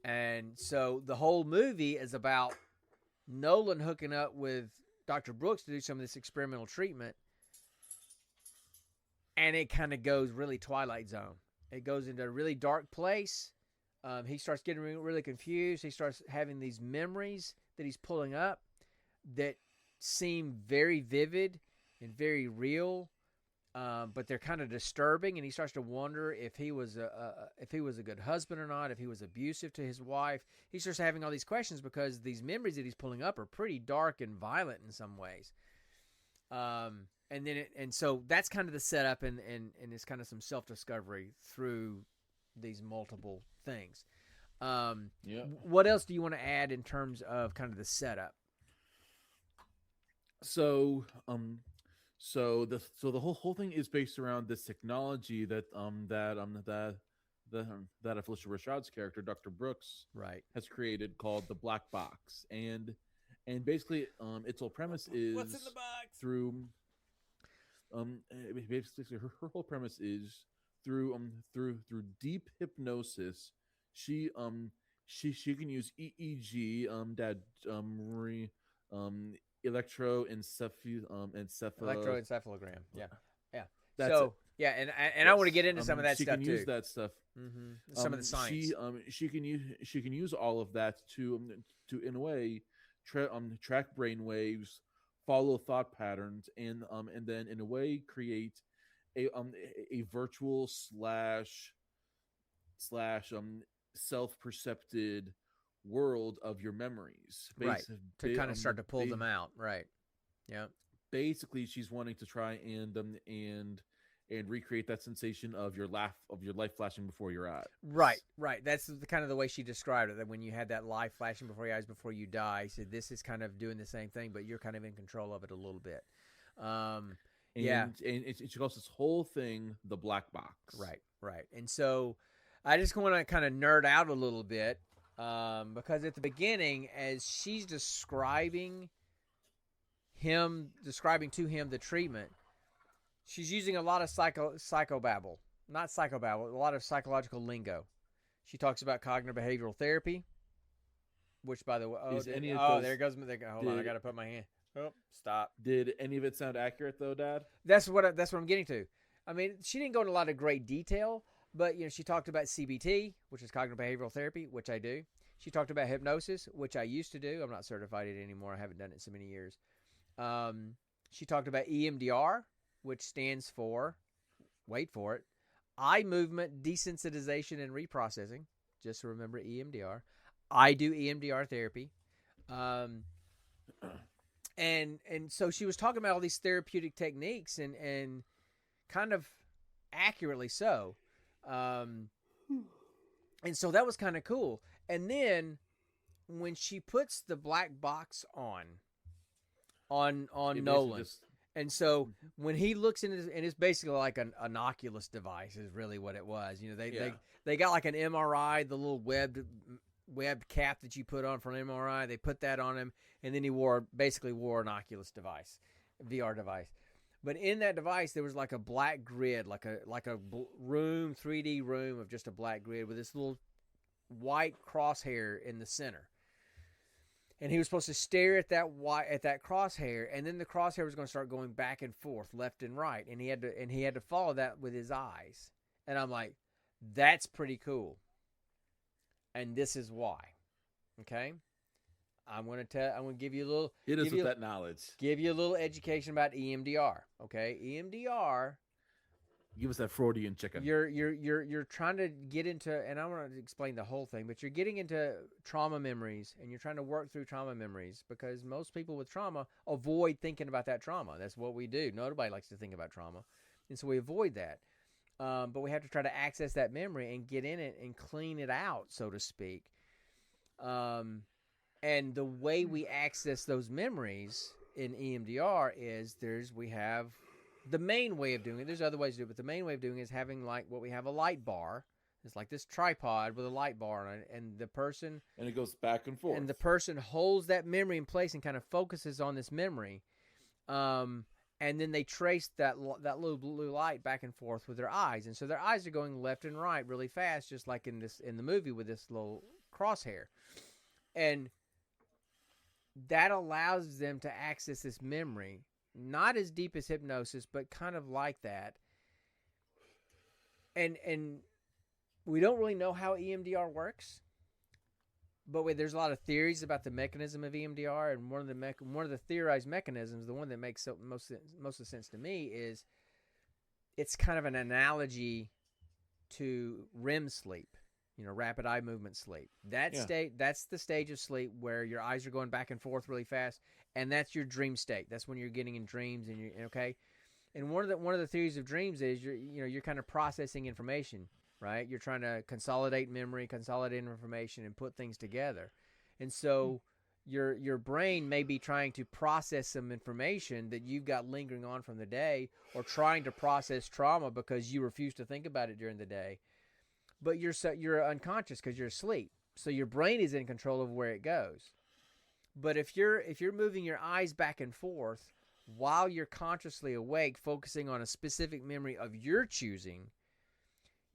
And so the whole movie is about Nolan hooking up with Dr. Brooks to do some of this experimental treatment. And it kind of goes really Twilight Zone. It goes into a really dark place. He starts getting really confused. He starts having these memories that he's pulling up that seem very vivid and very real, but they're kind of disturbing. And he starts to wonder if he was a good husband or not, if he was abusive to his wife. He starts having all these questions because these memories that he's pulling up are pretty dark and violent in some ways. And so that's kind of the setup, and it's kind of some self-discovery through these multiple things. What else do you want to add in terms of kind of the setup? So the whole thing is based around this technology that Felicia Rashad's character, Dr. Brooks, right, has created, called the Black Box, and basically its whole premise is what's in the box? Through basically her whole premise is through deep hypnosis, she can use EEG, electroencephalogram. Yeah. That's so it. yeah, and I want to get into some of that she stuff can too. use that stuff. Mm-hmm. Some of the science. She can use all of that to in a way track brain waves, follow thought patterns, and then in a way create a virtual slash self-percepted world of your memories, right? To kind of start to pull them out, right? Yeah. Basically, she's wanting to try and recreate that sensation of your life flashing before your eyes. Right. That's kind of the way she described it. That when you had that life flashing before your eyes before you die, she said this is kind of doing the same thing, but you're kind of in control of it a little bit. And she calls this whole thing the black box. Right. And so I just want to kind of nerd out a little bit because at the beginning, as she's describing to him the treatment, she's using a lot of psychobabble, not psychobabble, a lot of psychological lingo. She talks about cognitive behavioral therapy, which, by the way, there goes. Hold on, I got to put my hand. Oh, stop. Did any of it sound accurate though, Dad? That's what I'm getting to. I mean, she didn't go into a lot of great detail, but she talked about CBT, which is cognitive behavioral therapy, which I do. She talked about hypnosis, which I used to do. I'm not certified in it anymore. I haven't done it so many years. She talked about EMDR, which stands for, wait for it, eye movement desensitization and reprocessing. Just remember EMDR. I do EMDR therapy. And so she was talking about all these therapeutic techniques and kind of accurately so. And so that was kind of cool. And then when she puts the black box on Nolan, and so when he looks in, and it's basically like an Oculus device is really what it was. They got like an MRI, the little webbed cap that you put on for an MRI. They put that on him, and then he basically wore an Oculus device, VR device. But in that device, there was like a black grid, like a room, 3D room of just a black grid with this little white crosshair in the center. And he was supposed to stare at that crosshair, and then the crosshair was going to start going back and forth, left and right, and he had to follow that with his eyes. And I'm like, that's pretty cool. And this is why. Okay? I'm going to give you a little Hit us with that knowledge. Give you a little education about EMDR. Okay? EMDR, Give us that Freudian chicken. you're trying to get into, and I want to explain the whole thing, but you're getting into trauma memories, and you're trying to work through trauma memories, because most people with trauma avoid thinking about that trauma. That's what we do. Nobody likes to think about trauma, and so we avoid that. But we have to try to access that memory and get in it and clean it out, so to speak. And the way we access those memories in EMDR is we have the main way of doing it. There's other ways to do it, but the main way of doing it is having like what we have, a light bar. It's like this tripod with a light bar on it, and it goes back and forth. And the person holds that memory in place and kind of focuses on this memory. And then they trace that little blue light back and forth with their eyes. And so their eyes are going left and right really fast, just like in the movie with this little crosshair. And that allows them to access this memory, not as deep as hypnosis, but kind of like that. And we don't really know how EMDR works, but there's a lot of theories about the mechanism of EMDR, and one of the theorized mechanisms, the one that makes most of the sense to me, is it's kind of an analogy to REM sleep, rapid eye movement sleep. That's the stage of sleep where your eyes are going back and forth really fast, and that's your dream state. That's when you're getting in dreams, and you're okay. And one of the theories of dreams is you're kind of processing information. Right? You're trying to consolidate memory, consolidate information, and put things together. And so your brain may be trying to process some information that you've got lingering on from the day, or trying to process trauma because you refuse to think about it during the day. But you're unconscious because you're asleep. So your brain is in control of where it goes. But if you're moving your eyes back and forth while you're consciously awake, focusing on a specific memory of your choosing,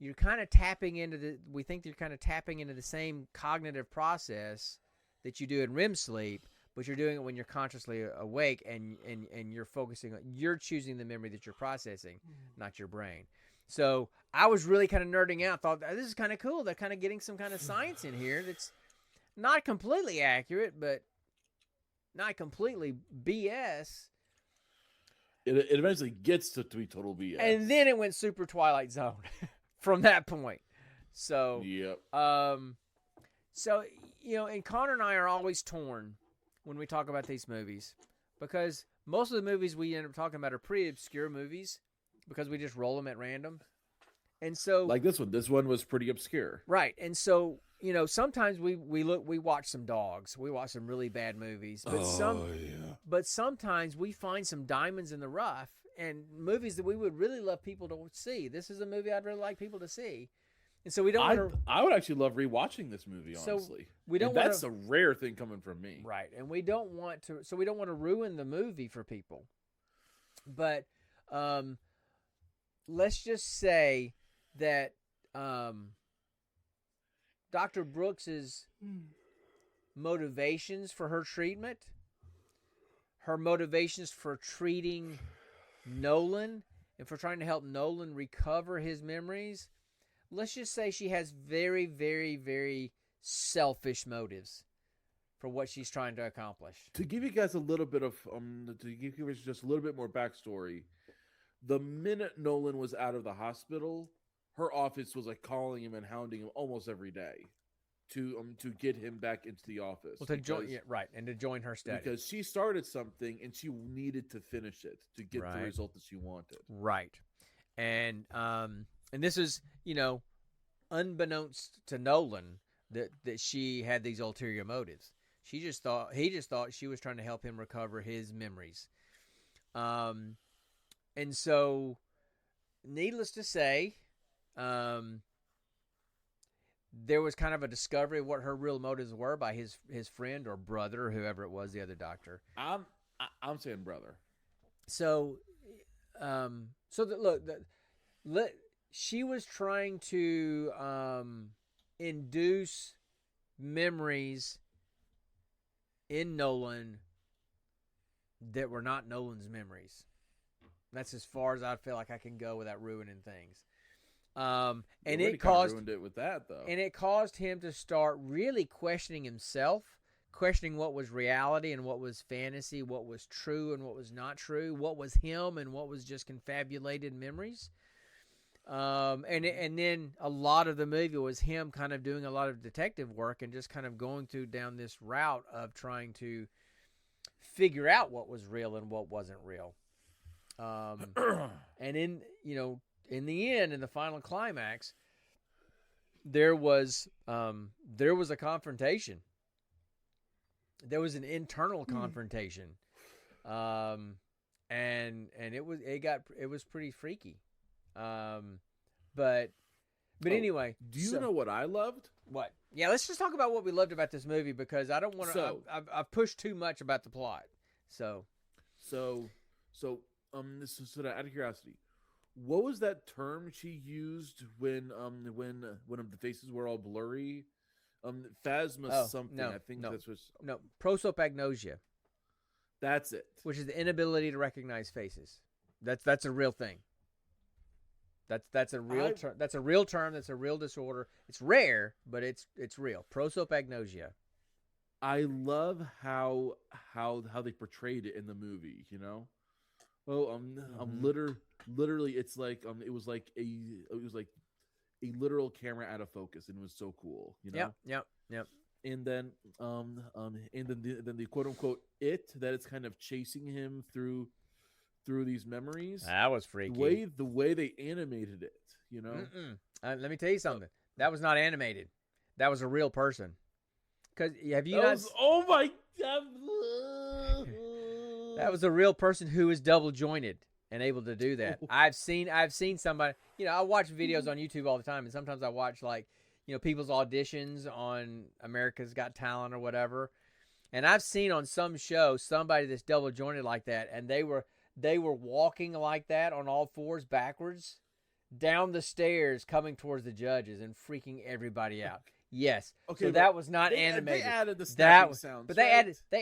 you're kind of tapping into the same cognitive process that you do in REM sleep, but you're doing it when you're consciously awake, and you're choosing the memory that you're processing, not your brain. So I was really kind of nerding out, thought this is kind of cool. They're kind of getting some kind of science in here that's not completely accurate, but not completely BS. It eventually gets to be total BS. And then it went super Twilight Zone. From that point. So, yep. And Connor and I are always torn when we talk about these movies, because most of the movies we end up talking about are pretty obscure movies because we just roll them at random. And so, like this one was pretty obscure. Right. And so, sometimes we watch some dogs. We watch some really bad movies, but sometimes we find some diamonds in the rough, and movies that we would really love people to see. This is a movie I'd really like people to see. And so we don't I would actually love rewatching this movie, honestly. That's a rare thing coming from me. Right. And we don't want to ruin the movie for people. But let's just say that Dr. Brooks's motivations for her treatment, her motivations for treating Nolan and for trying to help Nolan recover his memories, let's just say she has very, very, very selfish motives for what she's trying to accomplish. To give you guys a little bit of to give you just a little bit more backstory, the minute Nolan was out of the hospital, her office was like calling him and hounding him almost every day to get him back into the office. Well, to join her study, because she started something and she needed to finish it to get the result that she wanted. Right, and this is unbeknownst to Nolan that she had these ulterior motives. He just thought she was trying to help him recover his memories, and so, needless to say, there was kind of a discovery of what her real motives were by his friend or brother or whoever it was, the other doctor. I'm saying brother. So, she was trying to induce memories in Nolan that were not Nolan's memories. That's as far as I feel like I can go without ruining things. And it caused ruined it with that though. And it caused him to start really questioning himself, questioning what was reality and what was fantasy, what was true and what was not true, what was him and what was just confabulated memories. And then a lot of the movie was him kind of doing a lot of detective work and just kind of going down this route of trying to figure out what was real and what wasn't real. And in the end, in the final climax, there was a confrontation. There was an internal confrontation, and it was pretty freaky. But anyway, do you know what I loved? What? Yeah, let's just talk about what we loved about this movie because I don't want to. I've pushed too much about the plot. So out of curiosity, what was that term she used when the faces were all blurry? Phasma something. No, I think that's what. No, prosopagnosia. That's it. Which is the inability to recognize faces. That's a real thing. That's a real term. That's a real term. That's a real disorder. It's rare, but it's real. Prosopagnosia. I love how they portrayed it in the movie. You know, literally, it's like it was like a literal camera out of focus, and it was so cool. You know. Yep. And then the quote unquote it that it's kind of chasing him through these memories. That was freaky. The way they animated it, you know. Let me tell you something. That was not animated. That was a real person. Because oh my god! That was a real person who was double jointed and able to do that. I've seen somebody. I watch videos on YouTube all the time, and sometimes I watch people's auditions on America's Got Talent or whatever. And I've seen on some show somebody that's double jointed like that, and they were walking like that on all fours backwards down the stairs coming towards the judges and freaking everybody out. Yes. Okay. So that was not animated. They added the snapping sounds. But they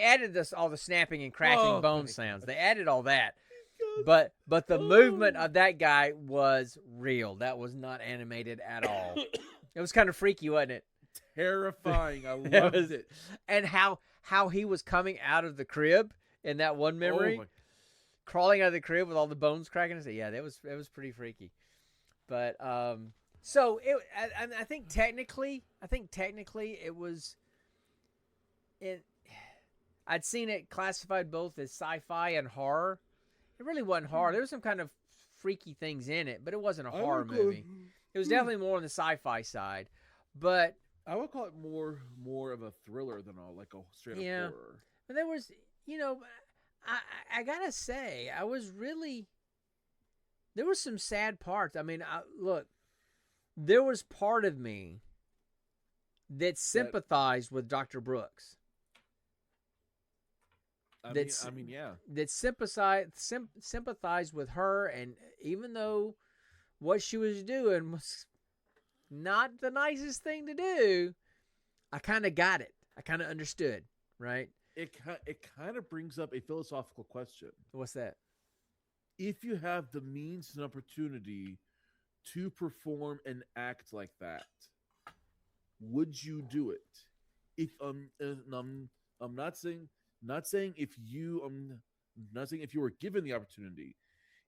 added all the snapping and cracking bone sounds. They added all that. But the movement of that guy was real. That was not animated at all. It was kind of freaky, wasn't it? Terrifying. I loved it. And how he was coming out of the crib in that one memory. Crawling out of the crib with all the bones cracking. Yeah, it was pretty freaky. But so I think technically it was. I'd seen it classified both as sci-fi and horror. It really wasn't horror. There was some kind of freaky things in it, but it wasn't a horror movie. It was definitely more on the sci-fi side. But I would call it more of a thriller than a straight up horror. But there was, I gotta say, there were some sad parts. I mean, look, there was part of me that sympathized with Dr. Brooks. That sympathized with her, and even though what she was doing was not the nicest thing to do, I kind of got it. I kind of understood, right? It kind of brings up a philosophical question. What's that? If you have the means and opportunity to perform an act like that, would you do it? If I'm not saying if you were given the opportunity,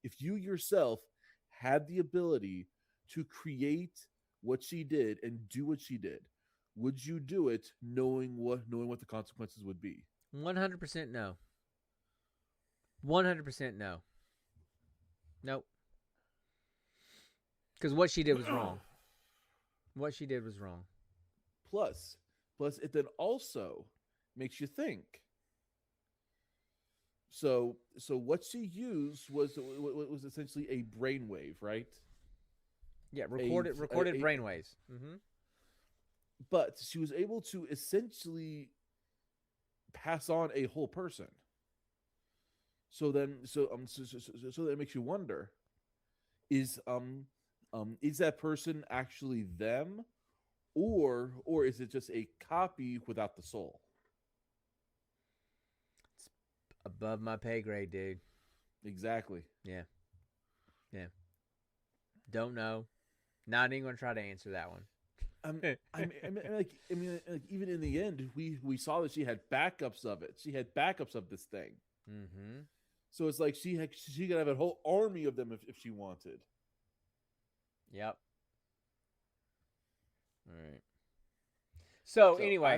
if you yourself had the ability to create what she did and do what she did, would you do it knowing what the consequences would be? 100% no. 100% no. Nope. Because what she did was wrong. What she did was wrong. Plus, it then also makes you think. So what she used was essentially a brainwave, right? Yeah, recorded brainwaves. Mm-hmm. but she was able to essentially pass on a whole person. So that makes you wonder: is that person actually them, or is it just a copy without the soul? It's above my pay grade, dude. Exactly. Yeah. Don't know. Not even gonna try to answer that one. Like even in the end, we saw that she had backups of it. She had backups of this thing. Mm-hmm. So it's like she could have a whole army of them if she wanted. Yep. All right. So anyway,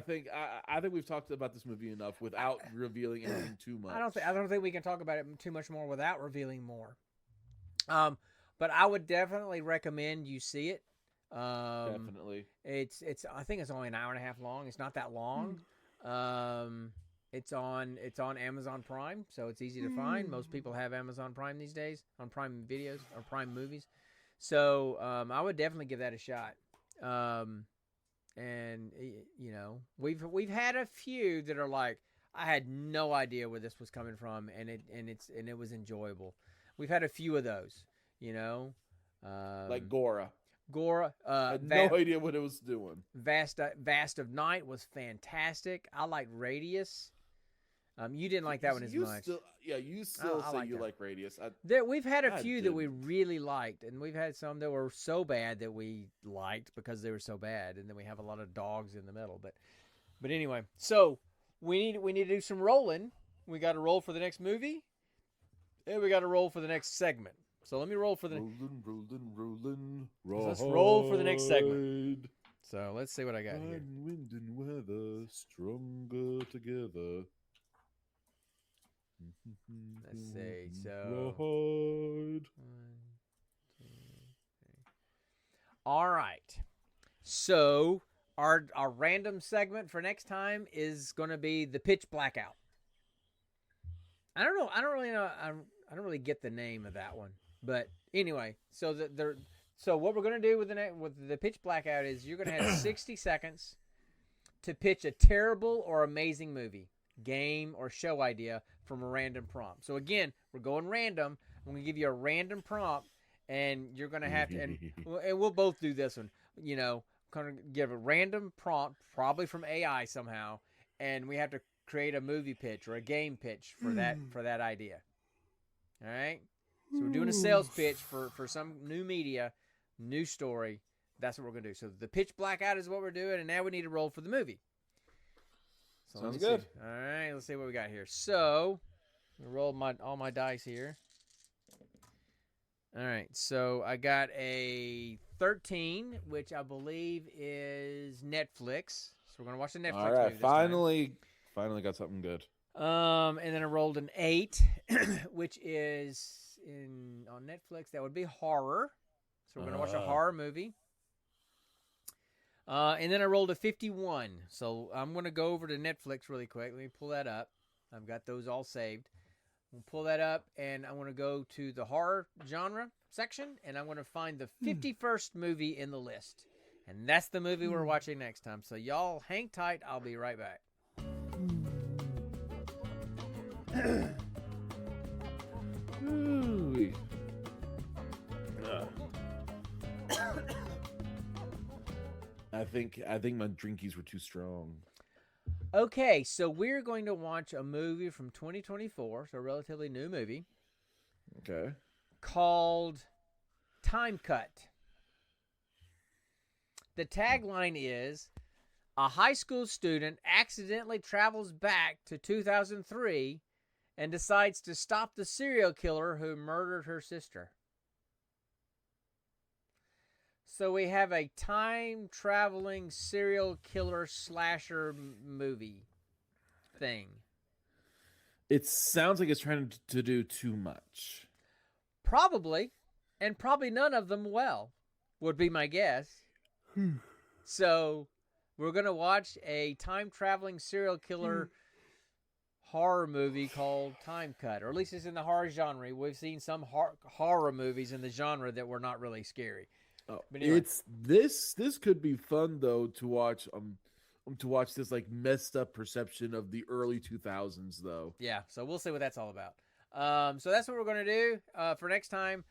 I think we've talked about this movie enough without revealing anything too much. I don't think we can talk about it too much more without revealing more. But I would definitely recommend you see it. Definitely. It's I think it's only an hour and a half long. It's not that long. It's on Amazon Prime, so it's easy to find. Most people have Amazon Prime these days, on Prime Videos or Prime Movies. So I would definitely give that a shot. And you know, we've had a few that are like, I had no idea where this was coming from, and it was enjoyable. We've had a few of those, you know, like Gora. I had no idea what it was doing. Vast of Night was fantastic. I like Radius. You didn't like that one as much. You still say you like Radius. We've had a few that we really liked, and we've had some that were so bad that we liked because they were so bad, and then we have a lot of dogs in the middle. But anyway, so we need to do some rolling. We got to roll for the next movie, and we got to roll for the next segment. So let me roll for the rolling. Let's roll for the next segment. So let's see what I got here. Wind and weather stronger together. Let's see. So Ride. 1, 2, 3. All right. So our random segment for next time is going to be the pitch blackout. I don't know. I don't really know. I don't really get the name of that one. But anyway, so what we're going to do with the pitch blackout is you're going to have 60 seconds to pitch a terrible or amazing movie, game, or show idea from a random prompt. So again, we're going random. I'm going to give you a random prompt, and you're going to have to, and we'll both do this one, you know, kind of give a random prompt, probably from AI somehow, and we have to create a movie pitch or a game pitch for that idea. All right? So we're doing a sales pitch for some new media, new story. That's what we're going to do. So the pitch blackout is what we're doing, and now we need to roll for the movie. So sounds good. All right, let's see what we got here. So I'm going to roll all my dice here. All right, so I got a 13, which I believe is Netflix. So we're going to watch the Netflix movie this time. Finally got something good. And then I rolled an 8, which is on Netflix. That would be horror. So we're going to watch a horror movie. And then I rolled a 51. So I'm going to go over to Netflix really quick. Let me pull that up. I've got those all saved. We'll pull that up, and I'm going to go to the horror genre section, and I'm going to find the 51st movie in the list. And that's the movie we're watching next time. So y'all hang tight. I'll be right back. I think my drinkies were too strong. Okay, so we're going to watch a movie from 2024, so a relatively new movie. Okay. Called Time Cut. The tagline is, a high school student accidentally travels back to 2003 and decides to stop the serial killer who murdered her sister. So we have a time-traveling serial killer slasher movie thing. It sounds like it's trying to do too much. Probably, and probably none of them well, would be my guess. So we're going to watch a time-traveling serial killer horror movie called Time Cut, or at least it's in the horror genre. We've seen some horror movies in the genre that were not really scary. Oh, But anyway. it's this. This could be fun though to watch this like messed up perception of the early 2000s though. Yeah, so we'll see what that's all about. So that's what we're going to do for next time.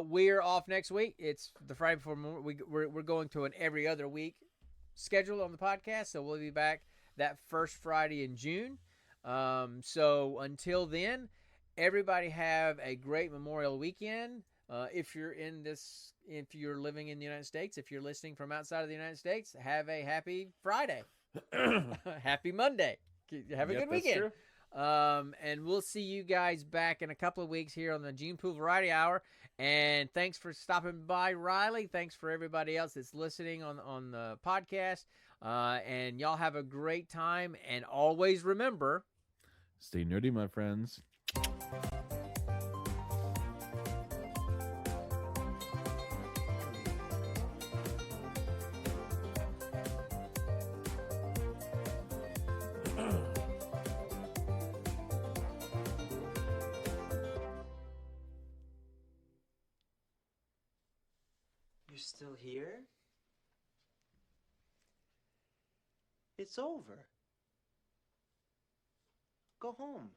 We're off next week. It's the Friday before we're going to an every other week schedule on the podcast, so we'll be back that first Friday in June. So until then, everybody have a great Memorial Weekend. If you're living in the United States, if you're listening from outside of the United States, have a happy Friday, happy Monday. Have a good weekend. And we'll see you guys back in a couple of weeks here on the Gene Pool Variety Hour. And thanks for stopping by, Riley. Thanks for everybody else that's listening on the podcast. And y'all have a great time. And always remember, Stay nerdy, my friends. You're still here? It's over. Go home.